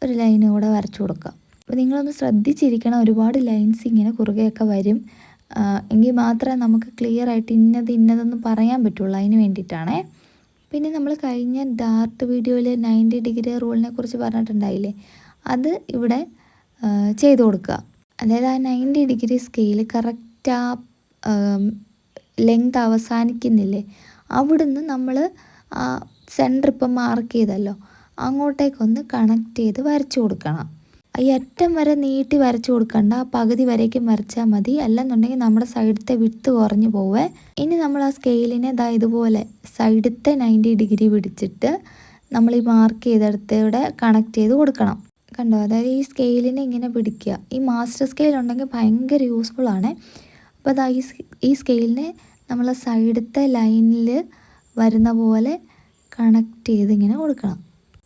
ഒരു ലൈനും കൂടെ വരച്ചു കൊടുക്കുക. അപ്പോൾ നിങ്ങളൊന്ന് ശ്രദ്ധിച്ചിരിക്കണം, ഒരുപാട് ലൈൻസ് ഇങ്ങനെ കുറുകെയൊക്കെ വരും. എങ്കിൽ മാത്രമേ നമുക്ക് ക്ലിയർ ആയിട്ട് ഇന്നതെന്ന് പറയാൻ പറ്റുള്ളൂ. അതിന് വേണ്ടിയിട്ടാണേ. പിന്നെ നമ്മൾ കഴിഞ്ഞ ഡാർട്ട് വീഡിയോയിൽ 90 ഡിഗ്രി റൂളിനെ കുറിച്ച് പറഞ്ഞിട്ടുണ്ടായില്ലേ, അത് ഇവിടെ ചെയ്ത് കൊടുക്കുക. അതായത് ആ 90 ഡിഗ്രി സ്കെയിൽ കറക്റ്റ് ആ ലെങ്ത് അവസാനിക്കുന്നില്ലേ, അവിടുന്ന് നമ്മൾ ആ സെൻറ്റർ ഇപ്പം മാർക്ക് ചെയ്തല്ലോ അങ്ങോട്ടേക്കൊന്ന് കണക്ട് ചെയ്ത് വരച്ചു കൊടുക്കണം. ഈ അറ്റം വരെ നീട്ടി വരച്ചു കൊടുക്കണ്ട, ആ പകുതി വരേക്കും വരച്ചാൽ മതി. അല്ലെന്നുണ്ടെങ്കിൽ നമ്മുടെ സൈഡത്തെ വിട്ട് കുറഞ്ഞു പോവേ. ഇനി നമ്മൾ ആ സ്കെയിലിനെ ഇതുപോലെ സൈഡത്തെ 90 ഡിഗ്രി പിടിച്ചിട്ട് നമ്മൾ ഈ മാർക്ക് ചെയ്തെടുത്തവിടെ കണക്ട് ചെയ്ത് കൊടുക്കണം. കണ്ടോ, അതായത് ഈ സ്കെയിലിനെ ഇങ്ങനെ പിടിക്കുക. ഈ മാസ്റ്റർ സ്കെയിൽ ഉണ്ടെങ്കിൽ ഭയങ്കര യൂസ്ഫുൾ ആണ്. അപ്പോൾ ഈ സ്കെയിലിനെ നമ്മൾ സൈഡത്തെ ലൈനിൽ വരുന്ന പോലെ കണക്ട് ചെയ്ത് ഇങ്ങനെ കൊടുക്കണം.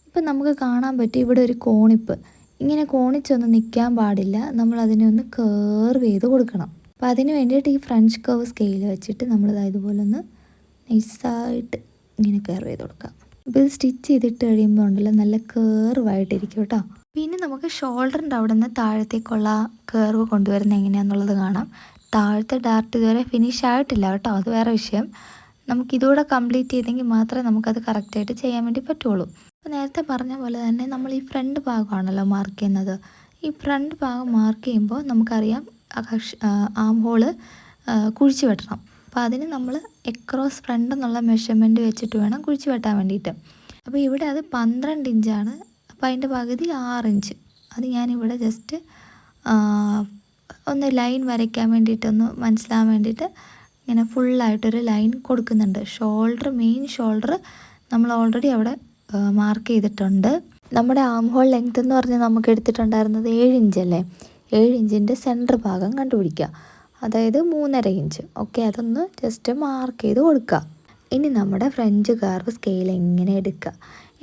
ഇപ്പം നമുക്ക് കാണാൻ പറ്റും ഇവിടെ ഒരു കോണിപ്പ് ഇങ്ങനെ കോണിച്ചൊന്നും നിൽക്കാൻ പാടില്ല, നമ്മൾ അതിനെ ഒന്ന് കർവ് ചെയ്ത് കൊടുക്കണം. അപ്പോൾ അതിന് വേണ്ടിയിട്ട് ഈ ഫ്രഞ്ച് കർവ് സ്കെയിൽ വെച്ചിട്ട് നമ്മൾ ഇതുപോലെ ഒന്ന് നൈസായിട്ട് ഇങ്ങനെ കർവ് ചെയ്ത് കൊടുക്കാം. അപ്പോൾ ഇത് സ്റ്റിച്ച് ചെയ്തിട്ട് കഴിയുമ്പോൾ ഉണ്ടല്ലോ നല്ല കർവായിട്ടിരിക്കും കേട്ടോ. പിന്നെ നമുക്ക് ഷോൾഡറിൻ്റെ അവിടെ നിന്ന് താഴത്തേക്കുള്ള കർവ് കൊണ്ടുവരുന്നത് എങ്ങനെയാണെന്നുള്ളത് കാണാം. താഴത്തെ ഡാർട്ട് ഇതുവരെ ഫിനിഷ് ആയിട്ടില്ല കേട്ടോ, അത് വേറെ വിഷയം. നമുക്കിതുകൂടെ കംപ്ലീറ്റ് ചെയ്തെങ്കിൽ മാത്രമേ നമുക്കത് കറക്റ്റായിട്ട് ചെയ്യാൻ വേണ്ടി പറ്റുള്ളൂ. അപ്പോൾ നേരത്തെ പറഞ്ഞ പോലെ തന്നെ നമ്മൾ ഈ ഫ്രണ്ട് ഭാഗമാണല്ലോ മാർക്ക് ചെയ്യുന്നത്. ഈ ഫ്രണ്ട് ഭാഗം മാർക്ക് ചെയ്യുമ്പോൾ നമുക്കറിയാം ആം ഹോള് കുഴിച്ച് വെട്ടണം. അപ്പോൾ അതിന് നമ്മൾ എക്രോസ് ഫ്രണ്ട് എന്നുള്ള മെഷർമെൻറ്റ് വെച്ചിട്ട് വേണം കുഴിച്ച് വെട്ടാൻ വേണ്ടിയിട്ട്. അപ്പോൾ ഇവിടെ അത് 12 ഇഞ്ചാണ്. അപ്പോൾ അതിൻ്റെ പകുതി 6 ഇഞ്ച്. അത് ഞാനിവിടെ ജസ്റ്റ് ഒന്ന് ലൈൻ വരയ്ക്കാൻ വേണ്ടിയിട്ടൊന്ന് മനസ്സിലാകാൻ വേണ്ടിയിട്ട് ഇങ്ങനെ ഫുള്ളായിട്ടൊരു ലൈൻ കൊടുക്കുന്നുണ്ട്. മെയിൻ ഷോൾഡർ നമ്മൾ ഓൾറെഡി അവിടെ മാർക്ക് ചെയ്തിട്ടുണ്ട്. നമ്മുടെ ആം ഹോൾ ലെങ്ത് എന്ന് പറഞ്ഞാൽ നമുക്ക് എടുത്തിട്ടുണ്ടായിരുന്നത് 7 ഇഞ്ചല്ലേ. 7 ഇഞ്ചിൻ്റെ സെൻറ്റർ ഭാഗം കണ്ടുപിടിക്കുക, അതായത് 3.5 ഇഞ്ച്. ഓക്കെ, അതൊന്ന് ജസ്റ്റ് മാർക്ക് ചെയ്ത് കൊടുക്കുക. ഇനി നമ്മുടെ ഫ്രഞ്ച് കർവ് സ്കെയിൽ എങ്ങനെ എടുക്കുക,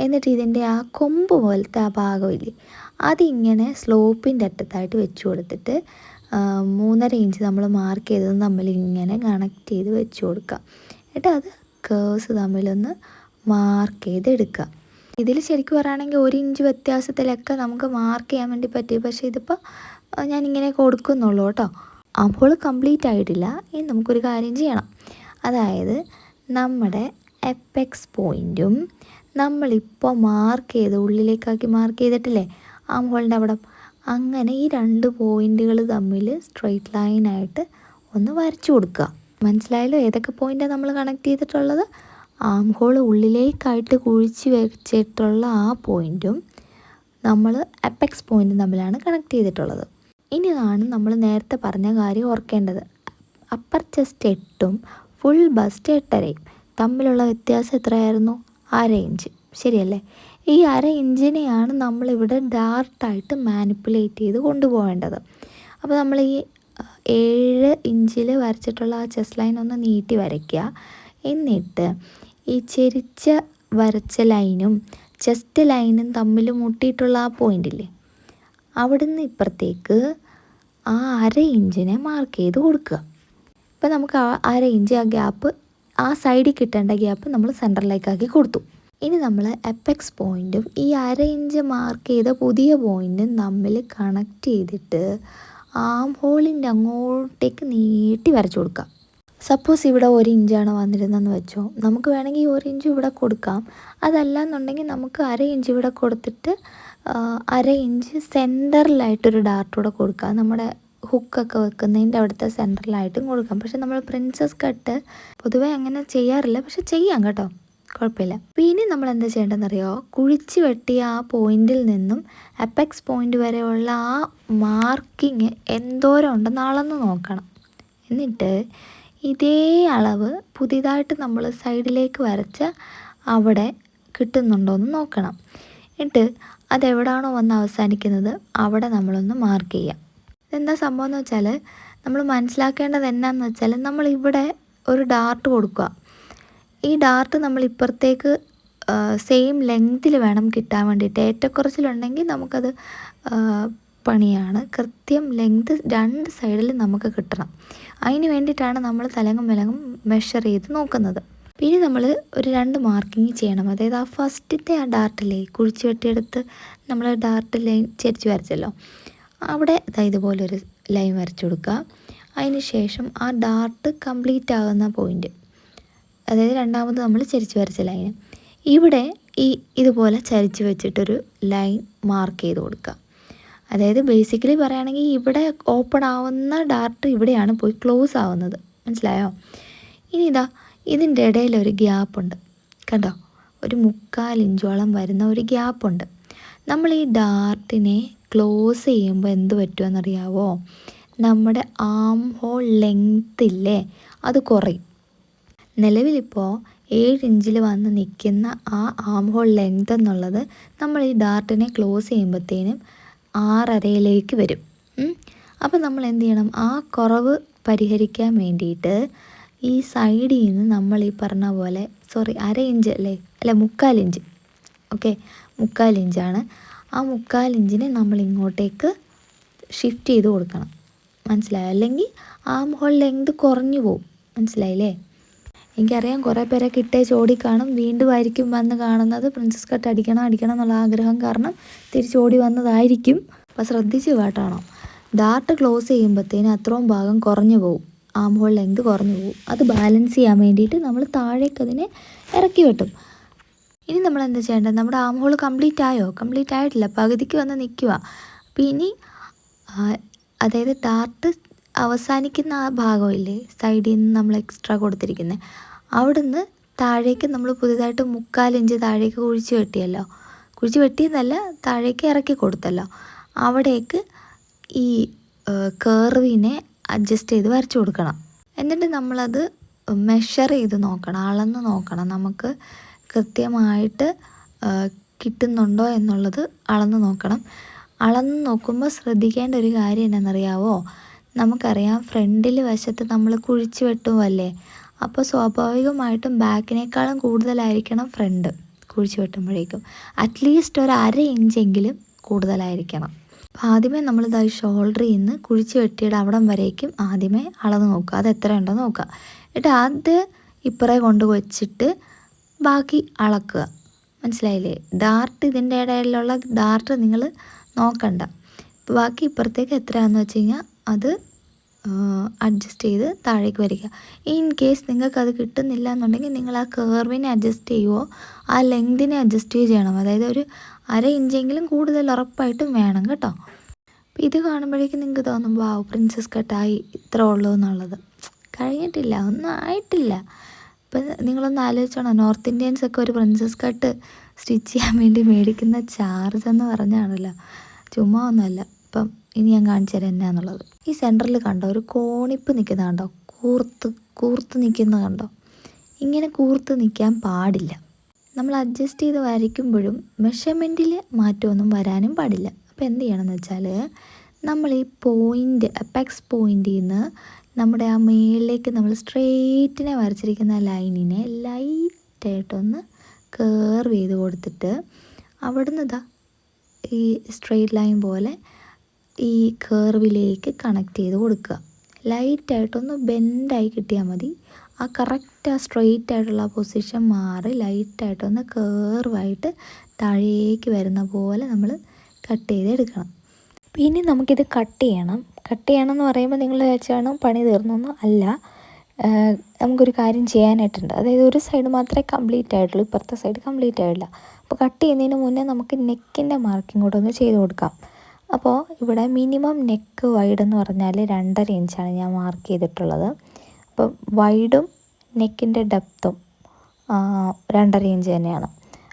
എന്നിട്ട് ഇതിൻ്റെ ആ കൊമ്പ് പോലത്തെ ആ ഭാഗമില്ലേ അതിങ്ങനെ സ്ലോപ്പിൻ്റെ അറ്റത്തായിട്ട് വെച്ച് കൊടുത്തിട്ട് 3.5 ഇഞ്ച് നമ്മൾ മാർക്ക് ചെയ്തത് നമ്മളിങ്ങനെ കണക്ട് ചെയ്ത് വെച്ച് കൊടുക്കുക. എന്നിട്ട് അത് കേഴ്സ് തമ്മിലൊന്ന് മാർക്ക് ചെയ്തെടുക്കുക. ഇതിൽ ശരിക്കും പറയുകയാണെങ്കിൽ 1 ഇഞ്ച് വ്യത്യാസത്തിലൊക്കെ നമുക്ക് മാർക്ക് ചെയ്യാൻ വേണ്ടി പറ്റി. പക്ഷേ ഇതിപ്പോൾ ഞാനിങ്ങനെ കൊടുക്കുന്നുള്ളൂ കേട്ടോ. അപ്പോൾ കംപ്ലീറ്റ് ആയിട്ടില്ല. ഇനി നമുക്കൊരു കാര്യം ചെയ്യണം. അതായത് നമ്മുടെ എപ്പെക്സ് പോയിൻറ്റും നമ്മളിപ്പോൾ മാർക്ക് ചെയ്ത് ഉള്ളിലേക്കാക്കി മാർക്ക് ചെയ്തിട്ടില്ലേ ആം ഹോളിൻ്റെ അവിടെ, അങ്ങനെ ഈ 2 പോയിൻറ്റുകൾ തമ്മിൽ സ്ട്രെയിറ്റ് ലൈനായിട്ട് ഒന്ന് വരച്ചു കൊടുക്കുക. മനസ്സിലായല്ലോ ഏതൊക്കെ പോയിൻറ്റാണ് നമ്മൾ കണക്ട് ചെയ്തിട്ടുള്ളത്? ആം ഹോൾ ഉള്ളിലേക്കായിട്ട് കുഴിച്ച് വെച്ചിട്ടുള്ള ആ പോയിൻറ്റും നമ്മൾ അപ്പെക്സ് പോയിൻറ്റും തമ്മിലാണ് കണക്ട് ചെയ്തിട്ടുള്ളത്. ഇനിയാണ് നമ്മൾ നേരത്തെ പറഞ്ഞ കാര്യം ഓർക്കേണ്ടത്. അപ്പർ ചെസ്റ്റ് 8ഉം ഫുൾ ബസ്റ്റ് 8.5 തമ്മിലുള്ള വ്യത്യാസം എത്രയായിരുന്നു? 1/2 ഇഞ്ച്, ശരിയല്ലേ? ഈ 1/2 ഇഞ്ചിനെയാണ് നമ്മളിവിടെ ഡാർട്ടായിട്ട് മാനിപ്പുലേറ്റ് ചെയ്ത് കൊണ്ടുപോകേണ്ടത്. അപ്പോൾ നമ്മൾ ഈ 7 ഇഞ്ചിൽ വരച്ചിട്ടുള്ള ആ ചെസ്റ്റ് ലൈൻ ഒന്ന് നീട്ടി വരയ്ക്കുക. എന്നിട്ട് ഈ ചെരിച്ച വരച്ച ലൈനും ചെസ്റ്റ് ലൈനും തമ്മിൽ മുട്ടിയിട്ടുള്ള ആ പോയിൻ്റില്ലേ, അവിടുന്ന് ഇപ്പുറത്തേക്ക് ആ 1/2 ഇഞ്ചിനെ മാർക്ക് ചെയ്ത് കൊടുക്കുക. ഇപ്പം നമുക്ക് ആ 1/2 ഇഞ്ച് ആ ഗ്യാപ്പ്, ആ സൈഡിൽ കിട്ടേണ്ട ഗ്യാപ്പ് നമ്മൾ സെൻറ്ററിലേക്കാക്കി കൊടുത്തു. ഇനി നമ്മൾ എപ്പെക്സ് പോയിൻറ്റും ഈ 1/2 ഇഞ്ച് മാർക്ക് ചെയ്ത പുതിയ പോയിൻറ്റും തമ്മിൽ കണക്ട് ചെയ്തിട്ട് ആം ഹോളിൻ്റെ അങ്ങോട്ടേക്ക് നീട്ടി വരച്ചു കൊടുക്കാം. സപ്പോസ് ഇവിടെ 1 ഇഞ്ചാണ് വന്നിരുന്നതെന്ന് വെച്ചോ, നമുക്ക് വേണമെങ്കിൽ ഈ 1 ഇഞ്ച് ഇവിടെ കൊടുക്കാം. അതല്ല എന്നുണ്ടെങ്കിൽ നമുക്ക് 1/2 ഇഞ്ച് ഇവിടെ കൊടുത്തിട്ട് 1/2 ഇഞ്ച് സെൻറ്ററിലായിട്ടൊരു ഡാർട്ട് കൂടെ കൊടുക്കാം. നമ്മുടെ ഹുക്കൊക്കെ വെക്കുന്നതിൻ്റെ അവിടുത്തെ സെൻറ്ററിലായിട്ടും കൊടുക്കാം. പക്ഷെ നമ്മൾ പ്രിൻസസ് കട്ട് പൊതുവേ അങ്ങനെ ചെയ്യാറില്ല, പക്ഷെ ചെയ്യാം കേട്ടോ, കുഴപ്പമില്ല. അപ്പോൾ ഇനി നമ്മൾ എന്താ ചെയ്യേണ്ടതെന്നറിയോ, കുഴിച്ച് വെട്ടിയ ആ പോയിന്റിൽ നിന്നും അപ്പെക്സ് പോയിന്റ് വരെയുള്ള ആ മാർക്കിങ് എന്തോരം ഉണ്ടെന്ന് അളന്ന് നോക്കണം. എന്നിട്ട് ഇതേ അളവ് പുതിയതായിട്ട് നമ്മൾ സൈഡിലേക്ക് വരച്ച അവിടെ കിട്ടുന്നുണ്ടോ എന്ന് നോക്കണം. എന്നിട്ട് അതെവിടാണോ വന്ന് അവസാനിക്കുന്നത് അവിടെ നമ്മളൊന്ന് മാർക്ക് ചെയ്യാം. ഇതെന്താ സംഭവം എന്ന് വെച്ചാൽ, നമ്മൾ മനസ്സിലാക്കേണ്ടത് എന്നാന്ന് വെച്ചാൽ, നമ്മളിവിടെ ഒരു ഡാർട്ട് കൊടുക്കുക. ഈ ഡാർട്ട് നമ്മൾ ഇപ്പുറത്തേക്ക് സെയിം ലെങ്ത്തിൽ വേണം കിട്ടാൻ വേണ്ടിയിട്ട്. ഏറ്റക്കുറച്ചിലുണ്ടെങ്കിൽ നമുക്കത് പണിയാണ്. കൃത്യം ലെങ്ത് 2 സൈഡിൽ നമുക്ക് കിട്ടണം. അതിന് വേണ്ടിയിട്ടാണ് നമ്മൾ തലങ്ങും വിലങ്ങും മെഷർ ചെയ്ത് നോക്കുന്നത്. പിന്നെ നമ്മൾ ഒരു 2 മാർക്കിങ് ചെയ്യണം. അതായത് ആ ഫസ്റ്റത്തെ ആ ഡാർട്ടിലെ കുഴിച്ച് വെട്ടിയെടുത്ത് നമ്മൾ ഡാർട്ട് ലൈൻ ചെരിച്ച് വരച്ചല്ലോ, അവിടെ ഇതുപോലൊരു ലൈൻ വരച്ചു കൊടുക്കുക. അതിന് ശേഷം ആ ഡാർട്ട് കംപ്ലീറ്റ് ആകുന്ന പോയിൻ്റ്, അതായത് രണ്ടാമത് നമ്മൾ ചരിച്ച് വരച്ച ലൈൻ, ഇവിടെ ഇതുപോലെ ചരിച്ച് വെച്ചിട്ടൊരു ലൈൻ മാർക്ക് ചെയ്ത് കൊടുക്കുക. അതായത് ബേസിക്കലി പറയുകയാണെങ്കിൽ ഇവിടെ ഓപ്പൺ ആവുന്ന ഡാർട്ട് ഇവിടെയാണ് പോയി ക്ലോസ് ആവുന്നത്, മനസ്സിലായോ? ഇനി ഇതിൻ്റെ ഇടയിലൊരു ഗ്യാപ്പുണ്ട്, കണ്ടോ? ഒരു 1/4 ഇഞ്ചോളം വരുന്ന ഒരു ഗ്യാപ്പുണ്ട്. നമ്മൾ ഈ ഡാർട്ടിനെ ക്ലോസ് ചെയ്യുമ്പോൾ എന്ത് പറ്റുമെന്നറിയാവോ? നമ്മുടെ ആം ഹോൾ ലെങ്ത് ഇല്ലേ, അത് കുറയും. നിലവിലിപ്പോൾ 7 ഇഞ്ചിൽ വന്ന് നിൽക്കുന്ന ആ ആം ഹോൾ ലെങ്ത് എന്നുള്ളത് നമ്മൾ ഈ ഡാർട്ടിനെ ക്ലോസ് ചെയ്യുമ്പോഴത്തേനും 6.5 വരും. അപ്പോൾ നമ്മൾ എന്ത് ചെയ്യണം, ആ കുറവ് പരിഹരിക്കാൻ വേണ്ടിയിട്ട് ഈ സൈഡിൽ നിന്ന് നമ്മൾ ഈ പറഞ്ഞ പോലെ 1/2 ഇഞ്ച് അല്ല 3/4 ഇഞ്ച്, ഓക്കെ, 3/4 ഇഞ്ചാണ്. ആ 3/4 ഇഞ്ചിനെ നമ്മൾ ഇങ്ങോട്ടേക്ക് ഷിഫ്റ്റ് ചെയ്ത് കൊടുക്കണം, മനസ്സിലായോ? അല്ലെങ്കിൽ ആം ഹോൾ ലെങ്ത് കുറഞ്ഞു പോവും, മനസ്സിലായില്ലേ? എനിക്കറിയാം കുറേ പേരൊക്കെ ഇട്ടേച്ച് ഓടിക്കാണും, വീണ്ടും ആയിരിക്കും വന്ന് കാണുന്നത് പ്രിൻസസ് കട്ട് അടിക്കണം എന്നുള്ള ആഗ്രഹം കാരണം തിരിച്ചോടി വന്നതായിരിക്കും. അപ്പോൾ ശ്രദ്ധിച്ച് കേട്ടോണം, ഡാർട്ട് ക്ലോസ് ചെയ്യുമ്പോഴത്തേനും അത്രയും ഭാഗം കുറഞ്ഞു പോകും, ആം ഹോൾ ലെങ്ത് കുറഞ്ഞു പോകും. അത് ബാലൻസ് ചെയ്യാൻ വേണ്ടിയിട്ട് നമ്മൾ താഴേക്ക് അതിനെ ഇറക്കി വെട്ടും. ഇനി നമ്മൾ എന്താ ചെയ്യേണ്ടത്, നമ്മുടെ ആം ഹോൾ കംപ്ലീറ്റ് ആയോ? കംപ്ലീറ്റ് ആയിട്ടില്ല, പകുതിക്ക് വന്ന് നിൽക്കുക. അപ്പോൾ ഇനി അതായത് ഡാർട്ട് അവസാനിക്കുന്ന ആ ഭാഗമില്ലേ, സൈഡിൽ നിന്ന് നമ്മൾ എക്സ്ട്രാ കൊടുത്തിരിക്കുന്നത്, അവിടുന്ന് താഴേക്ക് നമ്മൾ പുതിയതായിട്ട് 3/4 ഇഞ്ച് താഴേക്ക് കുഴിച്ച് വെട്ടിയല്ലോ, കുഴിച്ച് വെട്ടിയെന്നല്ല താഴേക്ക് ഇറക്കി കൊടുത്തല്ലോ, അവിടേക്ക് ഈ കർവിനെ അഡ്ജസ്റ്റ് ചെയ്ത് വരച്ചു കൊടുക്കണം. എന്നിട്ട് നമ്മളത് മെഷർ ചെയ്ത് നോക്കണം, അളന്ന് നോക്കണം, നമുക്ക് കൃത്യമായിട്ട് കിട്ടുന്നുണ്ടോ എന്നുള്ളത് അളന്ന് നോക്കണം. അളന്ന് നോക്കുമ്പോൾ ശ്രദ്ധിക്കേണ്ട ഒരു കാര്യം എന്നാണെന്നറിയാവോ? നമുക്കറിയാം ഫ്രണ്ടിൽ വശത്ത് നമ്മൾ കുഴിച്ച് വെട്ടുമല്ലേ, അപ്പോൾ സ്വാഭാവികമായിട്ടും ബാക്കിനേക്കാളും കൂടുതലായിരിക്കണം ഫ്രണ്ട് കുഴിച്ച് വെട്ടുമ്പോഴേക്കും. അറ്റ്ലീസ്റ്റ് 1/2 ഇഞ്ചെങ്കിലും കൂടുതലായിരിക്കണം. അപ്പോൾ ആദ്യമേ നമ്മളിത് ഷോൾഡറിൽ നിന്ന് കുഴിച്ച് വെട്ടിയുടെ അവിടം വരേക്കും ആദ്യമേ അളന്ന് നോക്കുക, അത് എത്ര ഉണ്ടെന്ന് നോക്കുക. എന്നിട്ട് അത് ഇപ്പറേ കൊണ്ട് വെച്ചിട്ട് ബാക്കി അളക്കുക, മനസ്സിലായില്ലേ? ഡാർട്ട് ഇതിൻ്റെ ഇടയിലുള്ള ഡാർട്ട് നിങ്ങൾ നോക്കണ്ട, ബാക്കി ഇപ്പുറത്തേക്ക് എത്രയാണെന്ന് വെച്ച് കഴിഞ്ഞാൽ അത് അഡ്ജസ്റ്റ് ചെയ്ത് താഴേക്ക് വരിക. ഇൻ കേസ് നിങ്ങൾക്കത് കിട്ടുന്നില്ല എന്നുണ്ടെങ്കിൽ നിങ്ങൾ ആ കർവിനെ അഡ്ജസ്റ്റ് ചെയ്യുമോ ആ ലെങ്തിനെ അഡ്ജസ്റ്റ് ചെയ്യണം. അതായത് ഒരു 1/2 ഇഞ്ചെങ്കിലും കൂടുതൽ ഉറപ്പായിട്ടും വേണം കേട്ടോ. അപ്പോൾ ഇത് കാണുമ്പോഴേക്കും നിങ്ങൾക്ക് തോന്നും വാവ് പ്രിൻസസ് കട്ടായി ഇത്ര ഉള്ളൂ എന്നുള്ളത്. കഴിഞ്ഞിട്ടില്ല, ഒന്നും ആയിട്ടില്ല. ഇപ്പം നിങ്ങളൊന്ന് ആലോചിച്ചോണം, നോർത്ത് ഇന്ത്യൻസൊക്കെ ഒരു പ്രിൻസസ് കട്ട് സ്റ്റിച്ച് ചെയ്യാൻ വേണ്ടി മേടിക്കുന്ന ചാർജ് എന്ന് പറഞ്ഞാണല്ലോ, ചുമ്മാ ഒന്നുമല്ല. ഇപ്പം ഇനി ഞാൻ കാണിച്ചു തരാം എന്നാന്നുള്ളത്. ഈ സെൻറ്ററിൽ കണ്ടോ ഒരു കോണിപ്പ് നിൽക്കുന്ന കണ്ടോ, കൂർത്ത് നിൽക്കുന്ന കണ്ടോ? ഇങ്ങനെ കൂർത്ത് നിൽക്കാൻ പാടില്ല. നമ്മൾ അഡ്ജസ്റ്റ് ചെയ്ത് വരയ്ക്കുമ്പോഴും മെഷർമെൻറ്റിൽ മാറ്റമൊന്നും വരാനും പാടില്ല. അപ്പോൾ എന്ത് ചെയ്യണമെന്ന് വെച്ചാൽ നമ്മൾ ഈ പോയിൻ്റ് അപ്പെക്സ് പോയിൻ്റിൽ നിന്ന് നമ്മുടെ ആ മേളിലേക്ക് നമ്മൾ സ്ട്രെയിറ്റിനെ വരച്ചിരിക്കുന്ന ലൈനിനെ ലൈറ്റായിട്ടൊന്ന് കേർവ് ചെയ്ത് കൊടുത്തിട്ട് അവിടുന്ന് ഇതാ ഈ സ്ട്രെയിറ്റ് ലൈൻ പോലെ ഈ കേർവിലേക്ക് കണക്ട് ചെയ്ത് കൊടുക്കുക. ലൈറ്റായിട്ടൊന്ന് ബെൻഡായി കിട്ടിയാൽ മതി. ആ കറക്റ്റ് ആ സ്ട്രെയിറ്റ് ആയിട്ടുള്ള പൊസിഷൻ മാറി ലൈറ്റായിട്ടൊന്ന് കേർവായിട്ട് താഴേക്ക് വരുന്ന പോലെ നമ്മൾ കട്ട് ചെയ്തെടുക്കണം. ഇനി നമുക്കിത് കട്ട് ചെയ്യണം എന്ന് പറയുമ്പോൾ നിങ്ങൾ വിചാരിച്ചാണ് പണി തീർന്നൊന്നും അല്ല. നമുക്കൊരു കാര്യം ചെയ്യാനായിട്ടുണ്ട്. അതായത് ഒരു സൈഡ് മാത്രമേ കംപ്ലീറ്റ് ആയിട്ടുള്ളൂ, ഇപ്പുറത്തെ സൈഡ് കംപ്ലീറ്റ് ആയിട്ടില്ല. അപ്പോൾ കട്ട് ചെയ്യുന്നതിന് മുന്നേ നമുക്ക് നെക്കിൻ്റെ മാർക്കിംഗ് കൂടെ ഒന്ന് ചെയ്ത് കൊടുക്കാം. അപ്പോൾ ഇവിടെ മിനിമം നെക്ക് വൈഡ് എന്ന് പറഞ്ഞാൽ 2.5 ഇഞ്ചാണ് ഞാൻ മാർക്ക് ചെയ്തിട്ടുള്ളത്. അപ്പം വൈഡും നെക്കിൻ്റെ ഡെപ്തും 2.5 ഇഞ്ച് തന്നെയാണ്.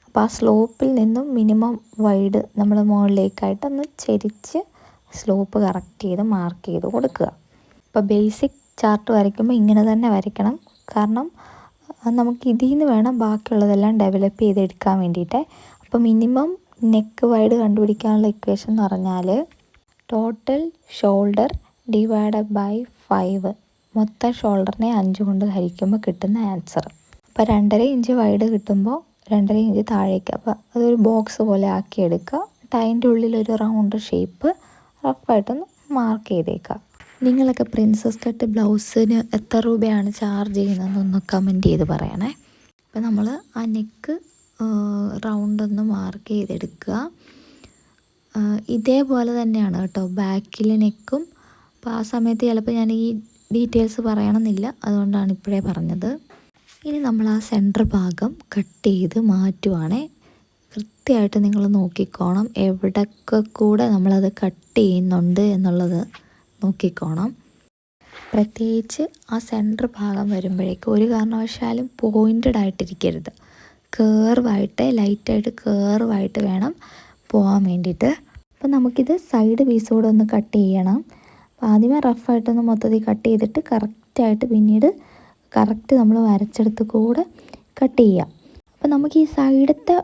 അപ്പോൾ ആ സ്ലോപ്പിൽ നിന്നും മിനിമം വൈഡ് നമ്മൾ മുകളിലേക്കായിട്ടൊന്ന് ചെരിച്ച് സ്ലോപ്പ് കറക്റ്റ് ചെയ്ത് മാർക്ക് ചെയ്ത് കൊടുക്കുക. അപ്പോൾ ബേസിക് ചാർട്ട് വരയ്ക്കുമ്പോൾ ഇങ്ങനെ തന്നെ വരയ്ക്കണം. കാരണം നമുക്ക് ഇതിൽ നിന്ന് വേണം ബാക്കിയുള്ളതെല്ലാം ഡെവലപ്പ് ചെയ്തെടുക്കാൻ വേണ്ടിയിട്ട്. അപ്പോൾ മിനിമം നെക്ക് വൈഡ് കണ്ടുപിടിക്കാനുള്ള ഇക്വേഷൻ എന്ന് പറഞ്ഞാൽ ടോട്ടൽ ഷോൾഡർ ഡിവൈഡഡ് ബൈ 5, മൊത്തം ഷോൾഡറിനെ 5 കൊണ്ട് ഹരിക്കുമ്പോൾ കിട്ടുന്ന ആൻസർ. അപ്പോൾ 2.5 ഇഞ്ച് വൈഡ് കിട്ടുമ്പോൾ 2.5 ഇഞ്ച് താഴേക്ക്, അപ്പോൾ അതൊരു ബോക്സ് പോലെ ആക്കിയെടുക്കുക. അതിൻ്റെ ഉള്ളിലൊരു റൗണ്ട് ഷേപ്പ് റഫായിട്ടൊന്ന് മാർക്ക് ചെയ്തേക്കുക. നിങ്ങളൊക്കെ പ്രിൻസസ് കട്ട് ബ്ലൗസിന് എത്ര രൂപയാണ് ചാർജ് ചെയ്യുന്നതെന്നൊന്ന് കമൻറ്റ് ചെയ്ത് പറയണേ. അപ്പോൾ നമ്മൾ ആ നെക്ക് റൗണ്ടൊന്ന് മാർക്ക് ചെയ്തെടുക്കുക. ഇതേപോലെ തന്നെയാണ് കേട്ടോ ബാക്കിലെ നെക്കും. അപ്പോൾ ആ സമയത്ത് ചിലപ്പോൾ ഞാൻ ഈ ഡീറ്റെയിൽസ് പറയണമെന്നില്ല, അതുകൊണ്ടാണ് ഇപ്പോഴേ പറഞ്ഞത്. ഇനി നമ്മൾ ആ സെൻറ്റർ ഭാഗം കട്ട് ചെയ്ത് മാറ്റുവാണേ. കൃത്യമായിട്ട് നിങ്ങൾ നോക്കിക്കോണം എവിടൊക്കെ കൂടെ നമ്മളത് കട്ട് ചെയ്യുന്നുണ്ട് എന്നുള്ളത് നോക്കിക്കോണം. പ്രത്യേകിച്ച് ആ സെൻറ്റർ ഭാഗം വരുമ്പോഴേക്കും ഒരു കാരണവശാലും പോയിൻറ്റഡ് ആയിട്ടിരിക്കരുത്. കേർവായിട്ട് ലൈറ്റായിട്ട് കേർവായിട്ട് വേണം പോകാൻ വേണ്ടിയിട്ട്. അപ്പോൾ നമുക്കിത് സൈഡ് പീസ് കൂടെ ഒന്ന് കട്ട് ചെയ്യണം. അപ്പോൾ ആദ്യമേ റഫായിട്ടൊന്ന് മൊത്തത്തിൽ കട്ട് ചെയ്തിട്ട് കറക്റ്റായിട്ട് പിന്നീട് കറക്റ്റ് നമ്മൾ വരച്ചെടുത്ത് കൂടെ കട്ട് ചെയ്യാം. അപ്പോൾ നമുക്ക് ഈ സൈഡത്തെ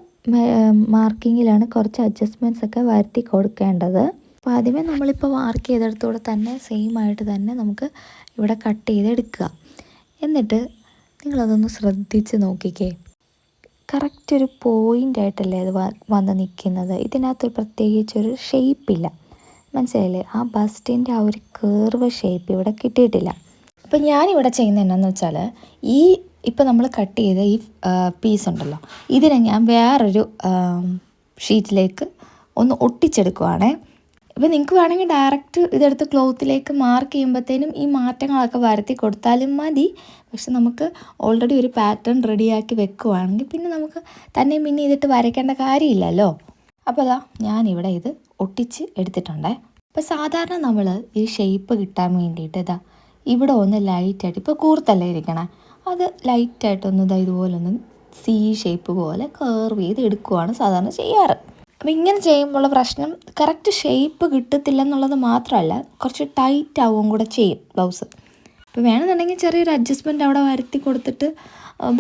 മാർക്കിങ്ങിലാണ് കുറച്ച് അഡ്ജസ്റ്റ്മെൻറ്റ്സ് ഒക്കെ വരുത്തി കൊടുക്കേണ്ടത്. അപ്പോൾ ആദ്യമേ നമ്മളിപ്പോൾ മാർക്ക് ചെയ്തെടുത്തൂടെ തന്നെ സെയിം ആയിട്ട് തന്നെ നമുക്ക് ഇവിടെ കട്ട് ചെയ്തെടുക്കുക. എന്നിട്ട് നിങ്ങളതൊന്ന് ശ്രദ്ധിച്ച് നോക്കിക്കേ, കറക്റ്റ് ഒരു പോയിൻ്റായിട്ടല്ലേ അത് വന്ന് നിൽക്കുന്നത്. ഇതിനകത്തൊരു പ്രത്യേകിച്ചൊരു ഷേപ്പില്ല, മനസ്സിലായില്ലേ? ആ ബസ്റ്റിൻ്റെ ആ ഒരു കേർവ് ഷേപ്പ് ഇവിടെ കിട്ടിയിട്ടില്ല. അപ്പോൾ ഞാനിവിടെ ചെയ്യുന്നത് എന്നാന്ന് വെച്ചാൽ ഇപ്പോൾ നമ്മൾ കട്ട് ചെയ്ത ഈ പീസ് ഉണ്ടല്ലോ, ഇതിനെ ഞാൻ വേറൊരു ഷീറ്റിലേക്ക് ഒന്ന് ഒട്ടിച്ചെടുക്കുവാണേ. ഇപ്പോൾ നിങ്ങൾക്ക് വേണമെങ്കിൽ ഡയറക്റ്റ് ഇതെടുത്ത് ക്ലോത്തിലേക്ക് മാർക്ക് ചെയ്യുമ്പോഴത്തേനും ഈ മാറ്റങ്ങളൊക്കെ വരുത്തി കൊടുത്താലും മതി. പക്ഷെ നമുക്ക് ഓൾറെഡി ഒരു പാറ്റേൺ റെഡിയാക്കി വെക്കുവാണെങ്കിൽ പിന്നെ നമുക്ക് തന്നെ പിന്നെ ഇതിട്ട് വരയ്ക്കേണ്ട കാര്യമില്ലല്ലോ. അപ്പോൾ അതാ ഞാനിവിടെ ഇത് ഒട്ടിച്ച് എടുത്തിട്ടുണ്ടേ. അപ്പോൾ സാധാരണ നമ്മൾ ഈ ഷേപ്പ് കിട്ടാൻ വേണ്ടിയിട്ട് ഇതാ ഇവിടെ ഒന്ന് ലൈറ്റായിട്ട്, ഇപ്പോൾ കൂർത്തല്ലേ ഇരിക്കണേ, അത് ലൈറ്റായിട്ടൊന്ന് ഇതുപോലെ ഒന്ന് സി ഷേപ്പ് പോലെ കർവ് ചെയ്ത് എടുക്കുവാണ് സാധാരണ ചെയ്യാറ്. അപ്പോൾ ഇങ്ങനെ ചെയ്യുമ്പോഴുള്ള പ്രശ്നം കറക്റ്റ് ഷേപ്പ് കിട്ടത്തില്ലെന്നുള്ളത് മാത്രമല്ല, കുറച്ച് ടൈറ്റ് ആവുകയും കൂടെ ചെയ്യും ബ്ലൗസ്. അപ്പോൾ വേണമെന്നുണ്ടെങ്കിൽ ചെറിയൊരു അഡ്ജസ്റ്റ്മെൻറ്റ് അവിടെ വരുത്തി കൊടുത്തിട്ട്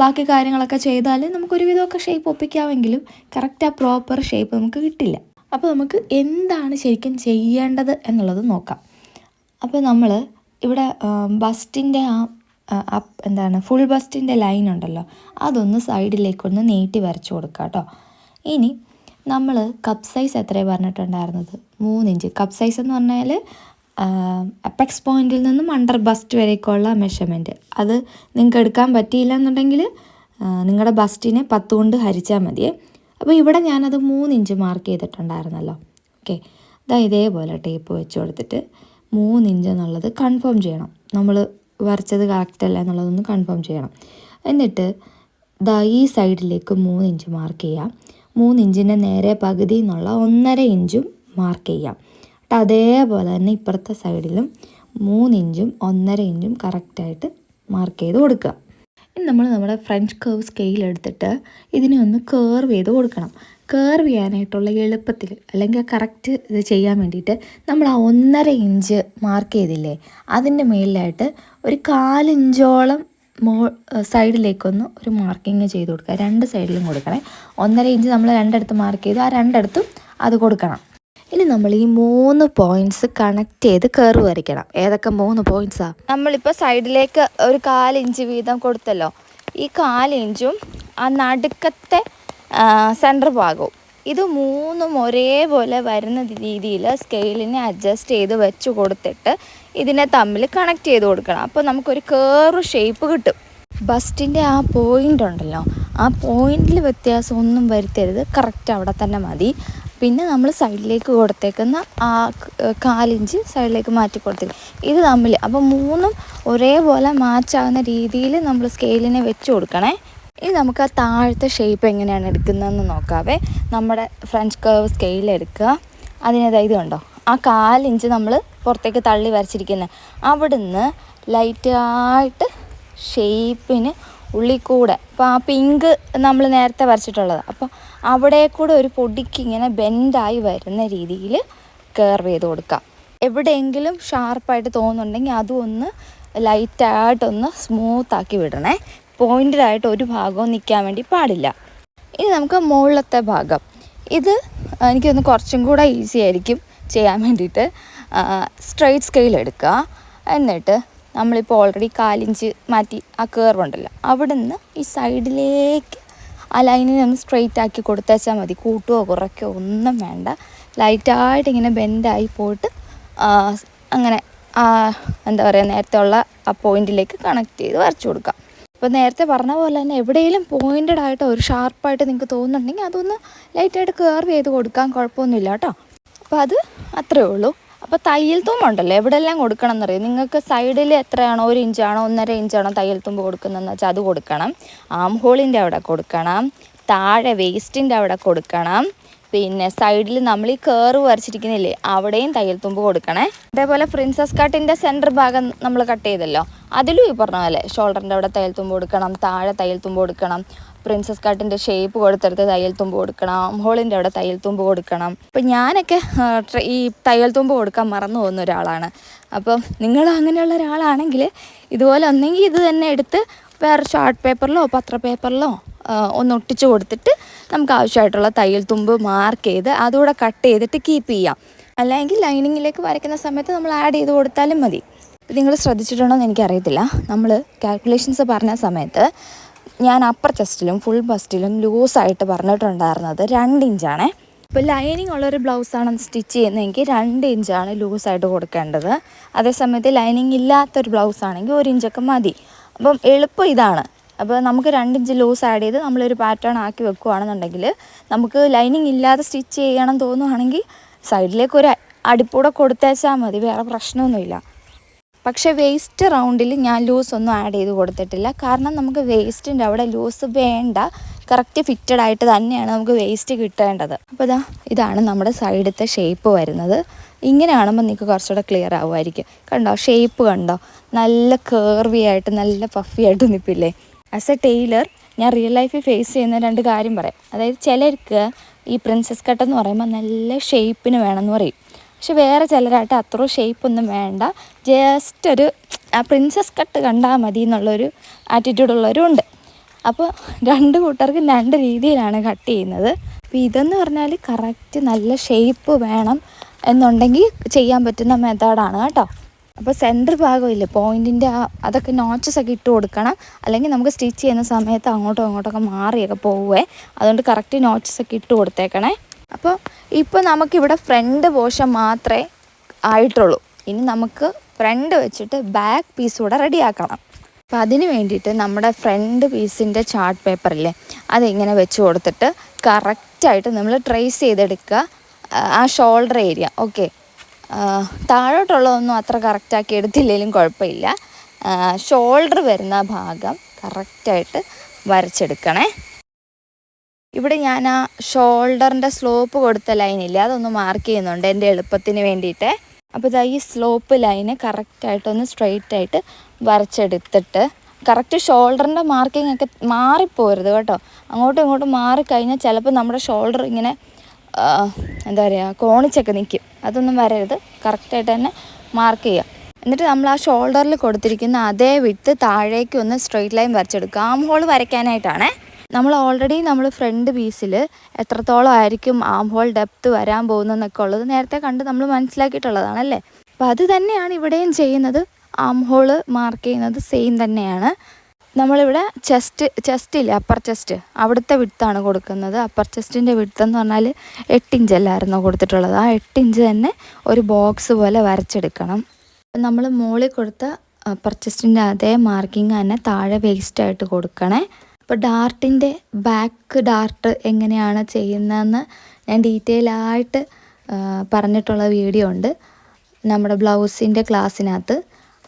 ബാക്കി കാര്യങ്ങളൊക്കെ ചെയ്താൽ നമുക്കൊരുവിധമൊക്കെ ഷേപ്പ് ഒപ്പിക്കാമെങ്കിലും കറക്റ്റ് ആ പ്രോപ്പർ ഷേപ്പ് നമുക്ക് കിട്ടില്ല. അപ്പോൾ നമുക്ക് എന്താണ് ശരിക്കും ചെയ്യേണ്ടത് എന്നുള്ളത് നോക്കാം. അപ്പോൾ നമ്മൾ ഇവിടെ ബസ്റ്റിൻ്റെ ഫുൾ ബസ്റ്റിൻ്റെ ലൈൻ ഉണ്ടല്ലോ, അതൊന്ന് സൈഡിലേക്കൊന്ന് നീട്ടി വരച്ച് കൊടുക്കുക കേട്ടോ. ഇനി നമ്മൾ കപ്പ് സൈസ് എത്രയാണ് പറഞ്ഞിട്ടുണ്ടായിരുന്നത്? 3 ഇഞ്ച്. കപ്പ് സൈസ് എന്ന് പറഞ്ഞാൽ അപ്പെക്സ് പോയിൻറ്റിൽ നിന്നും അണ്ടർ ബസ്റ്റ് വരേക്കുള്ള മെഷർമെൻറ്റ്. അത് നിങ്ങൾക്ക് എടുക്കാൻ പറ്റിയില്ല എന്നുണ്ടെങ്കിൽ നിങ്ങളുടെ ബസ്റ്റിനെ 10 കൊണ്ട് ഹരിച്ചാൽ മതിയേ. അപ്പോൾ ഇവിടെ ഞാനത് 3 ഇഞ്ച് മാർക്ക് ചെയ്തിട്ടുണ്ടായിരുന്നല്ലോ. ഓക്കെ, ഇതേപോലെ ടേപ്പ് വെച്ച് കൊടുത്തിട്ട് 3 ഇഞ്ച് എന്നുള്ളത് കൺഫേം ചെയ്യണം. നമ്മൾ വരച്ചത് കറക്റ്റ് അല്ല എന്നുള്ളതൊന്ന് കൺഫേം ചെയ്യണം. എന്നിട്ട് ഈ സൈഡിലേക്ക് 3 ഇഞ്ച് മാർക്ക് ചെയ്യാം. 3 ഇഞ്ചിൻ്റെ നേരെ പകുതി എന്നുള്ള 1.5 ഇഞ്ചും മാർക്ക് ചെയ്യാം. അതേപോലെ തന്നെ ഇപ്പുറത്തെ സൈഡിലും 3 ഇഞ്ചും 1.5 ഇഞ്ചും കറക്റ്റായിട്ട് മാർക്ക് ചെയ്ത് കൊടുക്കുക. ഇനി നമ്മൾ നമ്മുടെ ഫ്രഞ്ച് കർവ് സ്കെയിൽ എടുത്തിട്ട് ഇതിനെ ഒന്ന് കേർവ് ചെയ്ത് കൊടുക്കണം. കേർവ് ചെയ്യാനായിട്ടുള്ള എളുപ്പത്തിൽ അല്ലെങ്കിൽ കറക്റ്റ് ഇത് ചെയ്യാൻ വേണ്ടിയിട്ട് നമ്മൾ ആ 1.5 ഇഞ്ച് മാർക്ക് ചെയ്തില്ലേ, അതിൻ്റെ മേളിലായിട്ട് ഒരു 4 ഇഞ്ചോളം സൈഡിലേക്കൊന്ന് ഒരു മാർക്കിങ് ചെയ്ത് കൊടുക്കുക. 2 സൈഡിലും കൊടുക്കണേ. 1.5 ഇഞ്ച് നമ്മൾ രണ്ടിടത്ത് മാർക്ക് ചെയ്തു, ആ രണ്ടിടത്തും അത് കൊടുക്കണം. ഇനി നമ്മൾ ഈ 3 പോയിൻറ്റ്സ് കണക്ട് ചെയ്ത് കർവ് വരയ്ക്കണം. ഏതൊക്കെ 3 പോയിൻറ്റ്സാണ്? നമ്മളിപ്പോൾ സൈഡിലേക്ക് ഒരു 1/4 ഇഞ്ച് വീതം കൊടുത്തല്ലോ. ഈ 1/4 ഇഞ്ചും ആ നടുക്കത്തെ സെൻറ്റർ ഭാഗവും ഇത് 3ഉം ഒരേപോലെ വരുന്ന രീതിയിൽ സ്കെയിലിനെ അഡ്ജസ്റ്റ് ചെയ്ത് വെച്ച് കൊടുത്തിട്ട് ഇതിനെ തമ്മിൽ കണക്ട് ചെയ്ത് കൊടുക്കണം. അപ്പോൾ നമുക്കൊരു കർവ് ഷേപ്പ് കിട്ടും. ബസ്റ്റിൻ്റെ ആ പോയിൻ്റ് ഉണ്ടല്ലോ, ആ പോയിൻറ്റിൽ വ്യത്യാസം ഒന്നും വരുത്തരുത്, കറക്റ്റ് അവിടെ തന്നെ മതി. പിന്നെ നമ്മൾ സൈഡിലേക്ക് കൊടുത്തേക്കുന്ന ആ 1/4 ഇഞ്ച് സൈഡിലേക്ക് മാറ്റി കൊടുത്തില്ല, ഇത് തമ്മിൽ അപ്പോൾ 3ഉം ഒരേപോലെ മാച്ചാകുന്ന രീതിയിൽ നമ്മൾ സ്കെയിലിനെ വെച്ച് കൊടുക്കണേ. ഇനി നമുക്ക് ആ താഴത്തെ ഷേപ്പ് എങ്ങനെയാണ് എടുക്കുന്നതെന്ന് നോക്കാവേ. നമ്മുടെ ഫ്രഞ്ച് കർവ് സ്കെയിൽ എടുക്കുക. അതിനേതായത് കണ്ടോ, ആ 1/4 ഇഞ്ച് നമ്മൾ പുറത്തേക്ക് തള്ളി വരച്ചിരിക്കുന്നത്, അവിടുന്ന് ലൈറ്റായിട്ട് ഷേപ്പിന് ഉള്ളിൽ കൂടെ, അപ്പോൾ ആ പിങ്ക് നമ്മൾ നേരത്തെ വരച്ചിട്ടുള്ളത്, അപ്പോൾ അവിടെ കൂടെ ഒരു പൊടിക്ക് ഇങ്ങനെ ബെൻഡായി വരുന്ന രീതിയിൽ കർവ് ചെയ്ത് കൊടുക്കാം. എവിടെയെങ്കിലും ഷാർപ്പായിട്ട് തോന്നുന്നുണ്ടെങ്കിൽ അതും ഒന്ന് ലൈറ്റായിട്ടൊന്ന് സ്മൂത്താക്കി വിടണേ. പോയിൻ്റഡായിട്ട് ഒരു ഭാഗവും നിൽക്കാൻ വേണ്ടി പാടില്ല. ഇനി നമുക്ക് മുകളിലത്തെ ഭാഗം, ഇത് എനിക്കൊന്ന് കുറച്ചും കൂടെ ഈസി ആയിരിക്കും ചെയ്യാൻ വേണ്ടിയിട്ട്. സ്ട്രെയിറ്റ് സ്കെയിൽ എടുക്കുക. എന്നിട്ട് നമ്മളിപ്പോൾ ഓൾറെഡി 1/4 ഇഞ്ച് മാറ്റി ആ കർവ് ഉണ്ടല്ലോ, അവിടെ നിന്ന് ഈ സൈഡിലേക്ക് ആ ലൈനിനെ ഒന്ന് സ്ട്രെയിറ്റ് ആക്കി കൊടുത്തേച്ചാൽ മതി. കൂട്ടുകയോ കുറയ്ക്കുകയോ ഒന്നും വേണ്ട. ലൈറ്റായിട്ട് ഇങ്ങനെ ബെൻഡായി പോയിട്ട് അങ്ങനെ എന്താ പറയുക, നേരത്തെ ഉള്ള ആ പോയിൻറ്റിലേക്ക് കണക്ട് ചെയ്ത് വരച്ചു കൊടുക്കാം. ഇപ്പോൾ നേരത്തെ പറഞ്ഞ പോലെ തന്നെ എവിടെയെങ്കിലും പോയിൻ്റഡ് ആയിട്ട് ഒരു ഷാർപ്പായിട്ട് നിങ്ങൾക്ക് തോന്നുന്നുണ്ടെങ്കിൽ അതൊന്ന് ലൈറ്റായിട്ട് കർവ് ചെയ്ത് കൊടുക്കാൻ കുഴപ്പമൊന്നുമില്ല കേട്ടോ. അപ്പോൾ അത് അത്രയേ ഉള്ളൂ. അപ്പോൾ തയ്യൽ തുമ്പുണ്ടല്ലോ, എവിടെയെല്ലാം കൊടുക്കണം എന്നറിയാം നിങ്ങൾക്ക്. സൈഡിൽ എത്രയാണോ, 1 ഇഞ്ചാണോ 1.5 ഇഞ്ചാണോ തയ്യൽ തുമ്പ് കൊടുക്കുന്നതെന്ന് വെച്ചാൽ അത് കൊടുക്കണം. ആം ഹോളിൻ്റെ അവിടെ കൊടുക്കണം. താഴെ വേസ്റ്റിൻ്റെ അവിടെ കൊടുക്കണം. പിന്നെ സൈഡിൽ നമ്മൾ ഈ കർവ് വരച്ചിരിക്കുന്നില്ലേ, അവിടെയും തയ്യൽ തുമ്പ് കൊടുക്കണേ. അതേപോലെ പ്രിൻസസ് കട്ടിൻ്റെ സെൻറ്റർ ഭാഗം നമ്മൾ കട്ട് ചെയ്തല്ലോ, അതിലും ഈ പറഞ്ഞ പോലെ ഷോൾഡറിൻ്റെ അവിടെ തയ്യൽ തുമ്പ് കൊടുക്കണം, താഴെ തയ്യൽ തുമ്പ് കൊടുക്കണം, പ്രിൻസസ് കട്ടിൻ്റെ ഷേപ്പ് കൊടുത്തെടുത്ത് തയ്യൽ തുമ്പ് കൊടുക്കണം, ഹോളിൻ്റെ അവിടെ തയ്യൽ തുമ്പ് കൊടുക്കണം. അപ്പം ഞാനൊക്കെ ഈ തയ്യൽ തുമ്പ് കൊടുക്കാൻ മറന്നു പോകുന്ന ഒരാളാണ്. അപ്പം നിങ്ങൾ അങ്ങനെയുള്ള ഒരാളാണെങ്കിൽ ഇതുപോലെ ഒന്നെങ്കിൽ ഇത് തന്നെ എടുത്ത് വേറെ ചാർട്ട് പേപ്പറിലോ പത്ര പേപ്പറിലോ ഒന്ന് ഒട്ടിച്ച് കൊടുത്തിട്ട് നമുക്ക് ആവശ്യമായിട്ടുള്ള തയ്യൽ തുമ്പ് മാർക്ക് ചെയ്ത് അതുകൂടെ കട്ട് ചെയ്തിട്ട് കീപ്പ് ചെയ്യാം. അല്ലെങ്കിൽ ലൈനിങ്ങിലേക്ക് വരയ്ക്കുന്ന സമയത്ത് നമ്മൾ ആഡ് ചെയ്ത് കൊടുത്താലും മതി. നിങ്ങൾ ശ്രദ്ധിച്ചിട്ടുണ്ടോ എന്ന് എനിക്കറിയത്തില്ല, നമ്മൾ കാൽക്കുലേഷൻസ് പറഞ്ഞ സമയത്ത് ഞാൻ അപ്പർ ചെസ്റ്റിലും ഫുൾ ബസ്റ്റിലും ലൂസായിട്ട് പറഞ്ഞിട്ടുണ്ടായിരുന്നത് 2 ഇഞ്ചാണേ. ഇപ്പോൾ ലൈനിങ് ഉള്ളൊരു ബ്ലൗസാണ് സ്റ്റിച്ച് ചെയ്യുന്നതെങ്കിൽ 2 ഇഞ്ചാണ് ലൂസായിട്ട് കൊടുക്കേണ്ടത്. അതേസമയത്ത് ലൈനിങ് ഇല്ലാത്തൊരു ബ്ലൗസാണെങ്കിൽ 1 ഇഞ്ചൊക്കെ മതി. അപ്പം എളുപ്പം ഇതാണ്. അപ്പോൾ നമുക്ക് 2 ഇഞ്ച് ലൂസ് ആഡ് ചെയ്ത് നമ്മളൊരു പാറ്റേൺ ആക്കി വെക്കുകയാണെന്നുണ്ടെങ്കിൽ നമുക്ക് ലൈനിങ് ഇല്ലാതെ സ്റ്റിച്ച് ചെയ്യണം തോന്നുവാണെങ്കിൽ സൈഡിലേക്ക് ഒരു അടിപ്പൂടെ കൊടുത്തേച്ചാൽ മതി, വേറെ പ്രശ്നമൊന്നുമില്ല. പക്ഷേ വേസ്റ്റ് റൗണ്ടിൽ ഞാൻ ലൂസ് ഒന്നും ആഡ് ചെയ്ത് കൊടുത്തിട്ടില്ല. കാരണം നമുക്ക് വേസ്റ്റിൻ്റെ അവിടെ ലൂസ് വേണ്ട, കറക്റ്റ് ഫിറ്റഡ് ആയിട്ട് തന്നെയാണ് നമുക്ക് വേസ്റ്റ് കിട്ടേണ്ടത്. അപ്പോൾ ഇതാണ് നമ്മുടെ സൈഡത്തെ ഷേപ്പ് വരുന്നത്. ഇങ്ങനെ കാണുമ്പോൾ നിങ്ങൾക്ക് കുറച്ചുകൂടെ ക്ലിയർ ആവുമായിരിക്കും. കണ്ടോ ഷേപ്പ് കണ്ടോ, നല്ല കേർവി ആയിട്ട് നല്ല പഫി ആയിട്ട് നിൽപ്പില്ലേ. ആസ് എ ടൈലർ ഞാൻ റിയൽ ലൈഫിൽ ഫേസ് ചെയ്യുന്ന 2 കാര്യം പറയാം. അതായത് ചിലർക്ക് ഈ പ്രിൻസസ് കട്ടെന്ന് പറയുമ്പോൾ നല്ല ഷേപ്പിന് വേണമെന്ന് പറയും. പക്ഷെ വേറെ ചിലരായിട്ട് അത്ര ഷേപ്പൊന്നും വേണ്ട, ജസ്റ്റ് ഒരു പ്രിൻസസ് കട്ട് കണ്ടാൽ മതി എന്നുള്ളൊരു ആറ്റിറ്റ്യൂഡുള്ളവരും ഉണ്ട്. അപ്പോൾ 2 കൂട്ടർക്കും 2 രീതിയിലാണ് കട്ട് ചെയ്യുന്നത്. അപ്പോൾ ഇതെന്ന് പറഞ്ഞാൽ കറക്റ്റ് നല്ല ഷേപ്പ് വേണം എന്നുണ്ടെങ്കിൽ ചെയ്യാൻ പറ്റുന്ന മെത്തേഡാണ് കേട്ടോ. അപ്പോൾ സെൻറ്റർ ഭാഗമില്ലേ പോയിൻറ്റിൻ്റെ അതൊക്കെ നോച്ചസൊക്കെ ഇട്ട് കൊടുക്കണം. അല്ലെങ്കിൽ നമുക്ക് സ്റ്റിച്ച് ചെയ്യുന്ന സമയത്ത് അങ്ങോട്ടും ഇങ്ങോട്ടൊക്കെ മാറിയൊക്കെ പോവേ. അതുകൊണ്ട് കറക്റ്റ് നോച്ചസൊക്കെ ഇട്ട് കൊടുത്തേക്കണേ. അപ്പോൾ ഇപ്പോൾ നമുക്കിവിടെ ഫ്രണ്ട് പോർഷൻ മാത്രമേ ആയിട്ടുള്ളൂ. ഇനി നമുക്ക് ഫ്രണ്ട് വെച്ചിട്ട് ബാക്ക് പീസ് കൂടെ റെഡിയാക്കണം. അപ്പോൾ അതിന് വേണ്ടിയിട്ട് നമ്മുടെ ഫ്രണ്ട് പീസിൻ്റെ ചാർട്ട് പേപ്പറില്ലേ, അതിങ്ങനെ വെച്ച് കൊടുത്തിട്ട് കറക്റ്റായിട്ട് നമ്മൾ ട്രേസ് ചെയ്തെടുക്കുക ആ ഷോൾഡർ ഏരിയ. ഓക്കെ, താഴോട്ടുള്ളതൊന്നും അത്ര കറക്റ്റാക്കി എടുത്തില്ലെങ്കിലും കുഴപ്പമില്ല. ഷോൾഡർ വരുന്ന ഭാഗം കറക്റ്റായിട്ട് വരച്ചെടുക്കണേ. ഇവിടെ ഞാൻ ആ ഷോൾഡറിൻ്റെ സ്ലോപ്പ് കൊടുത്ത ലൈനില്ലേ, അതൊന്ന് മാർക്ക് ചെയ്യുന്നുണ്ട് എൻ്റെ എളുപ്പത്തിന് വേണ്ടിയിട്ട്. അപ്പോൾ ഇതാ ഈ സ്ലോപ്പ് ലൈന് കറക്റ്റായിട്ടൊന്ന് സ്ട്രെയിറ്റ് ആയിട്ട് വരച്ചെടുത്തിട്ട്, കറക്റ്റ് ഷോൾഡറിൻ്റെ മാർക്കിംഗ് ഒക്കെ മാറിപ്പോരുത് കേട്ടോ. അങ്ങോട്ടും ഇങ്ങോട്ടും മാറിക്കഴിഞ്ഞാൽ ചിലപ്പോൾ നമ്മുടെ ഷോൾഡർ ഇങ്ങനെ എന്താ പറയുക കോണിച്ചൊക്കെ നിൽക്കും. അതൊന്നും വരരുത്, കറക്റ്റായിട്ട് തന്നെ മാർക്ക് ചെയ്യുക. എന്നിട്ട് നമ്മൾ ആ ഷോൾഡറിൽ കൊടുത്തിരിക്കുന്ന അതേ വിട്ട് താഴേക്ക് ഒന്ന് സ്ട്രെയിറ്റ് ലൈൻ വരച്ചെടുക്കുക. ആം ഹോൾ വരയ്ക്കാനായിട്ടാണേ. നമ്മൾ ഫ്രണ്ട് പീസിൽ എത്രത്തോളം ആയിരിക്കും ആം ഹോൾ ഡെപ്ത്ത് വരാൻ പോകുന്നതെന്നൊക്കെ ഉള്ളത് നേരത്തെ കണ്ട് നമ്മൾ മനസ്സിലാക്കിയിട്ടുള്ളതാണല്ലേ. അപ്പോൾ അത് തന്നെയാണ് ഇവിടെയും ചെയ്യുന്നത്. ആം ഹോൾ മാർക്ക് ചെയ്യുന്നത് സെയിം തന്നെയാണ്. നമ്മളിവിടെ ചെസ്റ്റില്ലേ, അപ്പർ ചെസ്റ്റ്, അവിടുത്തെ വിട്താണ് കൊടുക്കുന്നത്. അപ്പർ ചെസ്റ്റിൻ്റെ വിട്ടെന്ന് പറഞ്ഞാൽ 8 ഇഞ്ചല്ലായിരുന്നോ കൊടുത്തിട്ടുള്ളത്. ആ 8 ഇഞ്ച് തന്നെ ഒരു ബോക്സ് പോലെ വരച്ചെടുക്കണം. നമ്മൾ മുകളിൽ കൊടുത്ത അപ്പർ ചെസ്റ്റിൻ്റെ അതേ മാർക്കിങ് തന്നെ താഴെ വേസ്റ്റായിട്ട് കൊടുക്കണേ. അപ്പോൾ ഡാർട്ടിൻ്റെ ബാക്ക് ഡാർട്ട് എങ്ങനെയാണ് ചെയ്യുന്നതെന്ന് ഞാൻ ഡീറ്റെയിൽ ആയിട്ട് പറഞ്ഞിട്ടുള്ള വീഡിയോ ഉണ്ട് നമ്മുടെ ബ്ലൗസിൻ്റെ ക്ലാസ്സിനകത്ത്.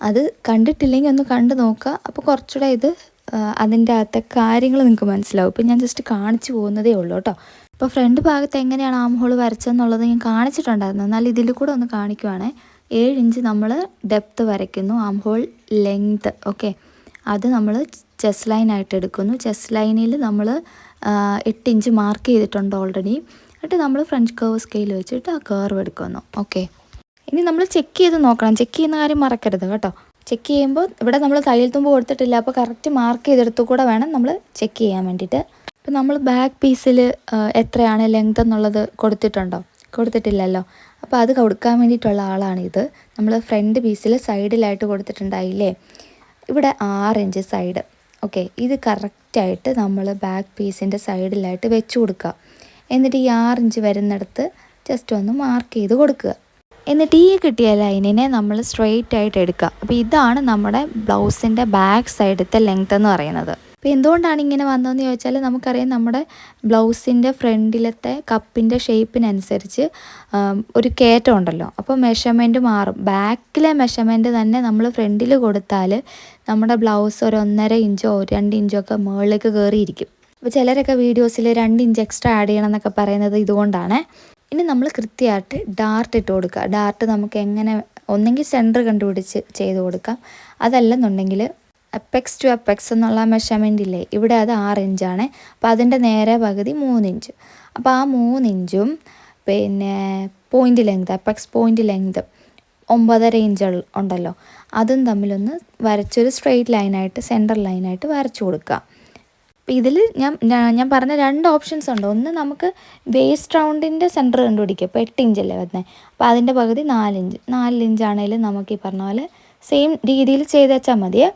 അത് കണ്ടിട്ടില്ലെങ്കിൽ ഒന്ന് കണ്ടു നോക്കുക. അപ്പോൾ കുറച്ചുകൂടെ അതിൻ്റെ അകത്തെ കാര്യങ്ങൾ നിങ്ങൾക്ക് മനസ്സിലാവും. ഇപ്പോൾ ഞാൻ ജസ്റ്റ് കാണിച്ചു പോകുന്നതേ ഉള്ളൂ കേട്ടോ. അപ്പോൾ ഫ്രണ്ട് ഭാഗത്ത് എങ്ങനെയാണ് ആം ഹോൾ വരച്ചതെന്നുള്ളത് ഞാൻ കാണിച്ചിട്ടുണ്ടായിരുന്നു. എന്നാൽ ഇതിൽ കൂടെ ഒന്ന് കാണിക്കുവാണേ. 7 ഇഞ്ച് നമ്മൾ ഡെപ്ത്ത് വരയ്ക്കുന്നു. ആം ഹോൾ ലെങ്ത് ഓക്കെ, അത് നമ്മൾ ചെസ്റ്റ് ലൈനായിട്ട് എടുക്കുന്നു. ചെസ്റ്റ് ലൈനിൽ നമ്മൾ 8 ഇഞ്ച് മാർക്ക് ചെയ്തിട്ടുണ്ട് ഓൾറെഡി. എന്നിട്ട് നമ്മൾ ഫ്രഞ്ച് കർവ് സ്കെയിൽ വെച്ചിട്ട് ആ കർവ് എടുക്കുന്നു. ഓക്കെ, ഇനി നമ്മൾ ചെക്ക് ചെയ്ത് നോക്കണം. ചെക്ക് ചെയ്യുന്ന കാര്യം മറക്കരുത് കേട്ടോ. ചെക്ക് ചെയ്യുമ്പോൾ ഇവിടെ നമ്മൾ തയ്യൽ തുമ്പ് കൊടുത്തിട്ടില്ല, അപ്പോൾ കറക്റ്റ് മാർക്ക് ചെയ്തെടുത്തു കൂടെ വേണം നമ്മൾ ചെക്ക് ചെയ്യാൻ വേണ്ടിയിട്ട്. ഇപ്പോൾ നമ്മൾ ബാക്ക് പീസിൽ എത്രയാണ് ലെങ്ത് എന്നുള്ളത് കൊടുത്തിട്ടില്ലല്ലോ. അപ്പോൾ അത് കൊടുക്കാൻ വേണ്ടിയിട്ടുള്ള ആളാണിത്. നമ്മൾ ഫ്രണ്ട് പീസിൽ സൈഡിലായിട്ട് കൊടുത്തിട്ടുണ്ടായില്ലേ, ഇവിടെ 6 ഇഞ്ച് സൈഡ്. ഓക്കെ, ഇത് കറക്റ്റായിട്ട് നമ്മൾ ബാക്ക് പീസിൻ്റെ സൈഡിലായിട്ട് വെച്ച് കൊടുക്കുക. എന്നിട്ട് ഈ 6 ഇഞ്ച് വരുന്നിടത്ത് ജസ്റ്റ് ഒന്ന് മാർക്ക് ചെയ്ത് കൊടുക്കുക. എന്നിട്ട് ഈ കിട്ടിയ ലൈനിനെ നമ്മൾ സ്ട്രെയിറ്റ് ആയിട്ട് എടുക്കുക. അപ്പോൾ ഇതാണ് നമ്മുടെ ബ്ലൗസിൻ്റെ ബാക്ക് സൈഡത്തെ ലെങ്ത് എന്ന് പറയുന്നത്. അപ്പോൾ എന്തുകൊണ്ടാണ് ഇങ്ങനെ വന്നതെന്ന് ചോദിച്ചാൽ, നമുക്കറിയാം നമ്മുടെ ബ്ലൗസിൻ്റെ ഫ്രണ്ടിലത്തെ കപ്പിൻ്റെ ഷേപ്പിനനുസരിച്ച് ഒരു കയറ്റം ഉണ്ടല്ലോ. അപ്പോൾ മെഷർമെൻറ്റ് മാറും. ബാക്കിലെ മെഷർമെൻറ്റ് തന്നെ നമ്മൾ ഫ്രണ്ടിൽ കൊടുത്താൽ നമ്മുടെ ബ്ലൗസ് ഒരു 1.5 ഇഞ്ചോ 2 ഇഞ്ചോ ഒക്കെ മുകളിലേക്ക് കയറിയിരിക്കും. അപ്പോൾ ചിലരൊക്കെ വീഡിയോസിൽ 2 ഇഞ്ച് എക്സ്ട്രാ ആഡ് ചെയ്യണം എന്നൊക്കെ പറയുന്നത് ഇതുകൊണ്ടാണ്. ഇനി നമ്മൾ കൃത്യമായിട്ട് ഡാർട്ട് ഇട്ട് കൊടുക്കുക. ഡാർട്ട് നമുക്ക് എങ്ങനെ ഒന്നെങ്കിൽ സെൻറ്റർ കണ്ടുപിടിച്ച് ചെയ്ത് കൊടുക്കാം, അതല്ലെന്നുണ്ടെങ്കിൽ അപ്പെക്സ് ടു അപ്പെക്സ് എന്നുള്ള മെഷർമെൻ്റ് ഇല്ലേ, ഇവിടെ അത് 6 ഇഞ്ചാണ്. അപ്പോൾ അതിൻ്റെ നേരെ പകുതി 3 ഇഞ്ച്. അപ്പോൾ ആ 3 ഇഞ്ചും പിന്നെ point length, apex point length 9.5 inch ഉണ്ടല്ലോ, അതും തമ്മിലൊന്ന് വരച്ചൊരു സ്ട്രെയിറ്റ് ലൈനായിട്ട് സെൻറ്റർ ലൈനായിട്ട് വരച്ചു കൊടുക്കുക. അപ്പോൾ ഇതിൽ ഞാൻ പറഞ്ഞ 2 ഓപ്ഷൻസ് ഉണ്ട്. ഒന്ന് നമുക്ക് വേസ്റ്റ് റൗണ്ടിൻ്റെ സെൻറ്റർ കണ്ടുപിടിക്കുക. ഇപ്പോൾ 8 ഇഞ്ചല്ലേ വരുന്നത്, അപ്പോൾ അതിൻ്റെ പകുതി 4 ഇഞ്ച്. 4 ഇഞ്ചാണെങ്കിലും നമുക്ക് ഈ പറഞ്ഞ പോലെ സെയിം രീതിയിൽ ചെയ്ത് വെച്ചാൽ മതിയേ.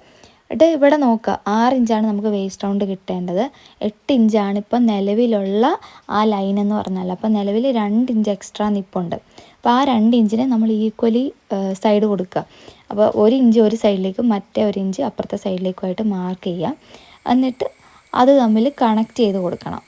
എന്നിട്ട് ഇവിടെ നോക്കുക, 6 ഇഞ്ചാണ് നമുക്ക് വേസ്റ്റ് റൗണ്ട് കിട്ടേണ്ടത്. 8 ഇഞ്ചാണ് ഇപ്പം നിലവിലുള്ള ആ ലൈൻ എന്ന് പറഞ്ഞാൽ. അപ്പോൾ നിലവിൽ 2 ഇഞ്ച് എക്സ്ട്രാ നിപ്പുണ്ട്. അപ്പോൾ ആ 2 ഇഞ്ചിനെ നമ്മൾ ഈക്വലി സൈഡ് കൊടുക്കുക. അപ്പോൾ 1 ഇഞ്ച് ഒരു സൈഡിലേക്കും മറ്റേ 1 ഇഞ്ച് അപ്പുറത്തെ സൈഡിലേക്കുമായിട്ട് മാർക്ക് ചെയ്യാം. എന്നിട്ട് അത് തമ്മിൽ കണക്ട് ചെയ്ത് കൊടുക്കണം.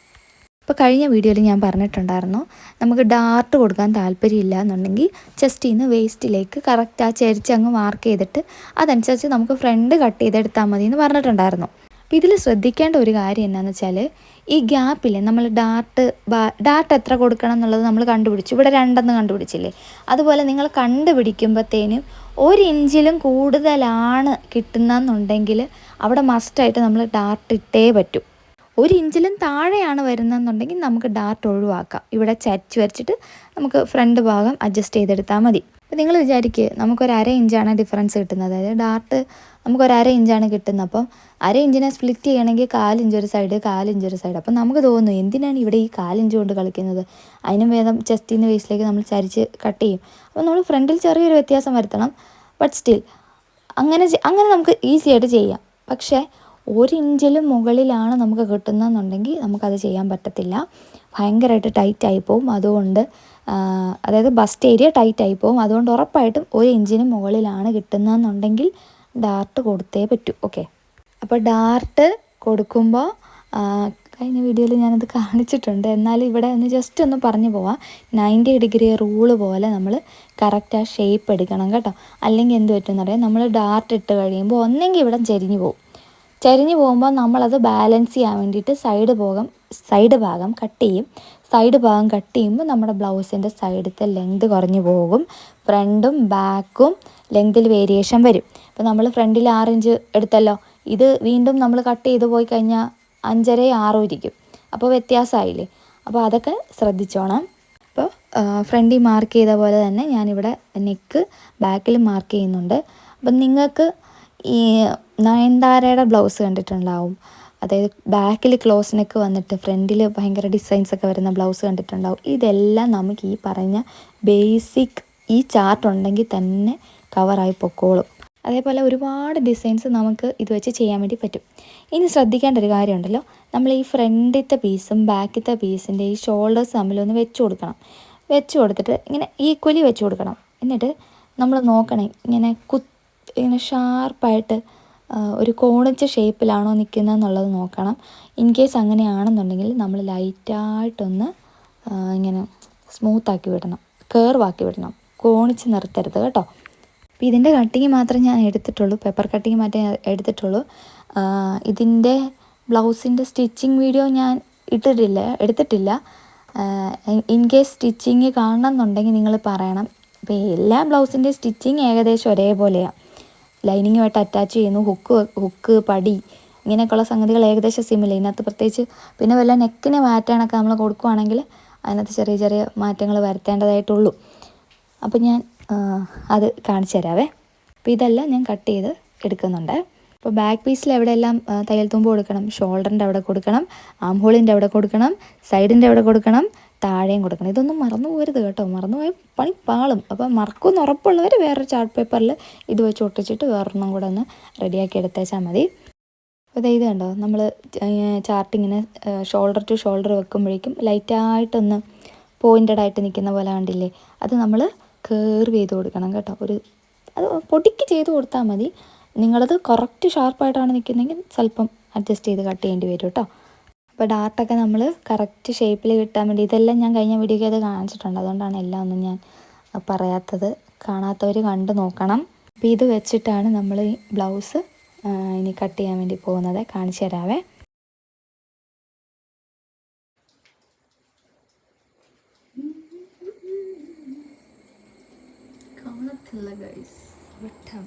ഇപ്പോൾ കഴിഞ്ഞ വീഡിയോയിൽ ഞാൻ പറഞ്ഞിട്ടുണ്ടായിരുന്നു, നമുക്ക് ഡാർട്ട് കൊടുക്കാൻ താല്പര്യമില്ല എന്നുണ്ടെങ്കിൽ ചെസ്റ്റിൽ നിന്ന് വേസ്റ്റിലേക്ക് കറക്റ്റ് ആ ചരിച്ചങ്ങ് മാർക്ക് ചെയ്തിട്ട് അതനുസരിച്ച് നമുക്ക് ഫ്രണ്ട് കട്ട് ചെയ്തെടുത്താൽ മതി എന്ന് പറഞ്ഞിട്ടുണ്ടായിരുന്നു. അപ്പോൾ ഇതിൽ ശ്രദ്ധിക്കേണ്ട ഒരു കാര്യം എന്താണെന്ന് വെച്ചാൽ, ഈ ഗ്യാപ്പിൽ നമ്മൾ ഡാർട്ട് എത്ര കൊടുക്കണം എന്നുള്ളത് നമ്മൾ കണ്ടുപിടിച്ചു. ഇവിടെ 2 കണ്ടുപിടിച്ചില്ലേ, അതുപോലെ നിങ്ങൾ കണ്ടുപിടിക്കുമ്പോഴത്തേനും 1 ഇഞ്ചിലും കൂടുതലാണ് കിട്ടുന്നതെന്നുണ്ടെങ്കിൽ അവിടെ മസ്റ്റായിട്ട് നമ്മൾ ഡാർട്ട് ഇട്ടേ പറ്റൂ. 1 ഇഞ്ചിലും താഴെയാണ് വരുന്നതെന്നുണ്ടെങ്കിൽ നമുക്ക് ഡാർട്ട് ഒഴിവാക്കാം. ഇവിടെ ചരിച്ച് വരച്ചിട്ട് നമുക്ക് ഫ്രണ്ട് ഭാഗം അഡ്ജസ്റ്റ് ചെയ്തെടുത്താൽ മതി. അപ്പോൾ നിങ്ങൾ വിചാരിക്കുക, നമുക്കൊരു 1/2 ഇഞ്ചാണ് ഡിഫറൻസ് കിട്ടുന്നത്. അതായത് ഡാർട്ട് നമുക്കൊരു 1/2 ഇഞ്ചാണ് കിട്ടുന്നത്. അപ്പം 1/2 ഇഞ്ചിനെ സ്പ്ലിറ്റ് ചെയ്യണമെങ്കിൽ 1/4 ഇഞ്ച് ഒരു സൈഡ്, 1/4 ഇഞ്ച് ഒരു സൈഡ്. അപ്പം നമുക്ക് തോന്നുന്നു എന്തിനാണ് ഇവിടെ ഈ 1/4 ഇഞ്ച് കൊണ്ട് കളിക്കുന്നത്, അതിനും വേദം ചെസ്റ്റിൽ നിന്ന് വേസ്റ്റിലേക്ക് നമ്മൾ ചരിച്ച് കട്ട് ചെയ്യും. അപ്പോൾ നമ്മൾ ഫ്രണ്ടിൽ ചെറിയൊരു വ്യത്യാസം വരുത്തണം. ബട്ട് സ്റ്റിൽ അങ്ങനെ നമുക്ക് ഈസി ആയിട്ട് ചെയ്യാം. പക്ഷേ 1 ഇഞ്ചിലും മുകളിലാണ് നമുക്ക് കിട്ടുന്നതെന്നുണ്ടെങ്കിൽ നമുക്കത് ചെയ്യാൻ പറ്റത്തില്ല. ഭയങ്കരമായിട്ട് ടൈറ്റായി പോവും. അതുകൊണ്ട് അതായത് ബസ്റ്റ് ഏരിയ ടൈറ്റായി പോവും. അതുകൊണ്ട് ഉറപ്പായിട്ടും 1 ഇഞ്ചിന് മുകളിലാണ് കിട്ടുന്നതെന്നുണ്ടെങ്കിൽ ഡാർട്ട് കൊടുത്തേ പറ്റൂ. ഓക്കെ, അപ്പോൾ ഡാർട്ട് കൊടുക്കുമ്പോൾ കഴിഞ്ഞ വീഡിയോയിൽ ഞാനത് കാണിച്ചിട്ടുണ്ട്, എന്നാലും ഇവിടെ ഒന്ന് ജസ്റ്റ് ഒന്ന് പറഞ്ഞു പോവാം. 90 ഡിഗ്രി റൂള് പോലെ നമ്മൾ കറക്റ്റ് ആ ഷേപ്പ് എടുക്കണം കേട്ടോ. അല്ലെങ്കിൽ എന്ത് പറ്റുമെന്ന് അറിയാം, നമ്മൾ ഡാർട്ട് ഇട്ട് കഴിയുമ്പോൾ ഒന്നെങ്കിൽ ഇവിടെ ചരിഞ്ഞു പോകുമ്പോൾ നമ്മളത് ബാലൻസ് ചെയ്യാൻ വേണ്ടിയിട്ട് സൈഡ് ഭാഗം കട്ട് ചെയ്യും. സൈഡ് ഭാഗം കട്ട് ചെയ്യുമ്പോൾ നമ്മുടെ ബ്ലൗസിൻ്റെ സൈഡത്തെ ലെങ്ത് കുറഞ്ഞു പോകും. ഫ്രണ്ടും ബാക്കും ലെങ്തിൽ വേരിയേഷൻ വരും. ഇപ്പോൾ നമ്മൾ ഫ്രണ്ടിൽ 6 ഇഞ്ച് എടുത്തല്ലോ, ഇത് വീണ്ടും നമ്മൾ കട്ട് ചെയ്ത് പോയി കഴിഞ്ഞാൽ 5.5 6 ഇരിക്കും. അപ്പോൾ വ്യത്യാസമായില്ലേ. അപ്പോൾ അതൊക്കെ ശ്രദ്ധിച്ചോണം. ഇപ്പോൾ ഫ്രണ്ടിൽ മാർക്ക് ചെയ്ത പോലെ തന്നെ ഞാനിവിടെ നെക്ക് ബാക്കിൽ മാർക്ക് ചെയ്യുന്നുണ്ട്. അപ്പം നിങ്ങൾക്ക് ഈ നയൻതാരയുടെ ബ്ലൗസ് കണ്ടിട്ടുണ്ടാവും, അതായത് ബാക്കിൽ ക്ലോസ് നെക്ക് വന്നിട്ട് ഫ്രണ്ടിൽ ഭയങ്കര ഡിസൈൻസ് ഒക്കെ വരുന്ന ബ്ലൗസ് കണ്ടിട്ടുണ്ടാവും. ഇതെല്ലാം നമുക്ക് ഈ പറഞ്ഞ ബേസിക് ഈ ചാർട്ട് ഉണ്ടെങ്കിൽ തന്നെ കവറായി പൊക്കോളും. അതേപോലെ ഒരുപാട് ഡിസൈൻസ് നമുക്ക് ഇത് വെച്ച് ചെയ്യാൻ വേണ്ടി പറ്റും. ഇനി ശ്രദ്ധിക്കേണ്ട ഒരു കാര്യമുണ്ടല്ലോ, നമ്മൾ ഈ ഫ്രണ്ടിലത്തെ പീസും ബാക്കിലത്തെ പീസിൻ്റെ ഈ ഷോൾഡേഴ്സ് തമ്മിലൊന്ന് വെച്ച് കൊടുക്കണം. വെച്ച് കൊടുത്തിട്ട് ഇങ്ങനെ ഈക്വലി വെച്ച് കൊടുക്കണം. എന്നിട്ട് നമ്മൾ നോക്കണേ ഇങ്ങനെ ഇങ്ങനെ ഷാർപ്പായിട്ട് ഒരു കോണിച്ച ഷേപ്പിലാണോ നിൽക്കുന്നതെന്നുള്ളത് നോക്കണം. ഇൻ കേസ് അങ്ങനെയാണെന്നുണ്ടെങ്കിൽ നമ്മൾ ലൈറ്റായിട്ടൊന്ന് ഇങ്ങനെ സ്മൂത്താക്കി വിടണം, കേർവാക്കി വിടണം, കോണിച്ച് നിർത്തരുത് കേട്ടോ. അപ്പോൾ ഇതിൻ്റെ കട്ടിങ് മാത്രമേ ഞാൻ എടുത്തിട്ടുള്ളൂ, പേപ്പർ കട്ടിങ് മാത്രമേ എടുത്തിട്ടുള്ളൂ. ഇതിൻ്റെ ബ്ലൗസിൻ്റെ സ്റ്റിച്ചിങ് വീഡിയോ ഞാൻ എടുത്തിട്ടില്ല. ഇൻ കേസ് സ്റ്റിച്ചിങ് കാണണം എന്നുണ്ടെങ്കിൽ നിങ്ങൾ പറയണം. ഇപ്പോൾ എല്ലാ ബ്ലൗസിൻ്റെ സ്റ്റിച്ചിങ് ഏകദേശം ഒരേപോലെയാണ്. ലൈനിങ്ങുമായിട്ട് അറ്റാച്ച് ചെയ്യുന്നു, ഹുക്ക് പടി ഇങ്ങനെയൊക്കെയുള്ള സംഗതികൾ ഏകദേശം സിമിലർ. ഇതിനകത്ത് പ്രത്യേകിച്ച് പിന്നെ വല്ല നെക്കിന് പാറ്റേണൊക്കെ നമ്മൾ കൊടുക്കുകയാണെങ്കിൽ അതിനകത്ത് ചെറിയ ചെറിയ മാറ്റങ്ങൾ വരുത്തേണ്ടതായിട്ടുള്ളൂ. അപ്പോൾ ഞാൻ അത് കാണിച്ചു തരാവേ. അപ്പോൾ ഇതെല്ലാം ഞാൻ കട്ട് ചെയ്ത് എടുക്കുന്നുണ്ട്. അപ്പോൾ ബാക്ക് പീസിൽ എവിടെയെല്ലാം തയ്യൽ തുമ്പ് കൊടുക്കണം, ഷോൾഡറിൻ്റെ അവിടെ കൊടുക്കണം, ആം ഹോളിൻ്റെ അവിടെ കൊടുക്കണം, സൈഡിൻ്റെ അവിടെ കൊടുക്കണം, താഴെയും കൊടുക്കണം. ഇതൊന്നും മറന്നു പോകരുത് കേട്ടോ, മറന്നുപോയി പണി പാളും. അപ്പോൾ മറക്കുമെന്ന് ഉറപ്പുള്ളവർ വേറൊരു ചാർട്ട് പേപ്പറിൽ ഇത് വെച്ച് ഒട്ടിച്ചിട്ട് വേറൊരെണ്ണം കൂടെ ഒന്ന് റെഡിയാക്കി എടുത്തേച്ചാൽ മതി. അപ്പോൾ ഇത് കണ്ടോ, നമ്മൾ ചാർട്ടിങ്ങനെ ഷോൾഡർ ടു ഷോൾഡർ വെക്കുമ്പോഴേക്കും ലൈറ്റായിട്ടൊന്ന് പോയിൻറ്റഡ് ആയിട്ട് നിൽക്കുന്ന പോലെ കണ്ടില്ലേ, അത് നമ്മൾ കേർവ് ചെയ്ത് കൊടുക്കണം കേട്ടോ. അത് പൊടിക്ക് ചെയ്ത് കൊടുത്താൽ മതി. നിങ്ങളത് കറക്റ്റ് ഷാർപ്പായിട്ടാണ് നിൽക്കുന്നതെങ്കിൽ സ്വല്പം അഡ്ജസ്റ്റ് ചെയ്ത് കട്ട് ചെയ്യേണ്ടി വരും കേട്ടോ. അപ്പോൾ ഡാർട്ടൊക്കെ നമ്മൾ കറക്റ്റ് ഷേപ്പിൽ കിട്ടാൻ വേണ്ടി ഇതെല്ലാം ഞാൻ കഴിഞ്ഞ വീഡിയോയ്ക്ക് അത് കാണിച്ചിട്ടുണ്ട്, അതുകൊണ്ടാണ് എല്ലാം ഒന്നും ഞാൻ പറയാത്തത്. കാണാത്തവർ കണ്ട് നോക്കണം. അപ്പോൾ ഇത് വെച്ചിട്ടാണ് നമ്മൾ ഈ ബ്ലൗസ് ഇനി കട്ട് ചെയ്യാൻ വേണ്ടി പോകുന്നത്. കാണിച്ചു തരാവേ. കാണത്തില്ല ഗൈസ്, വെട്ടം.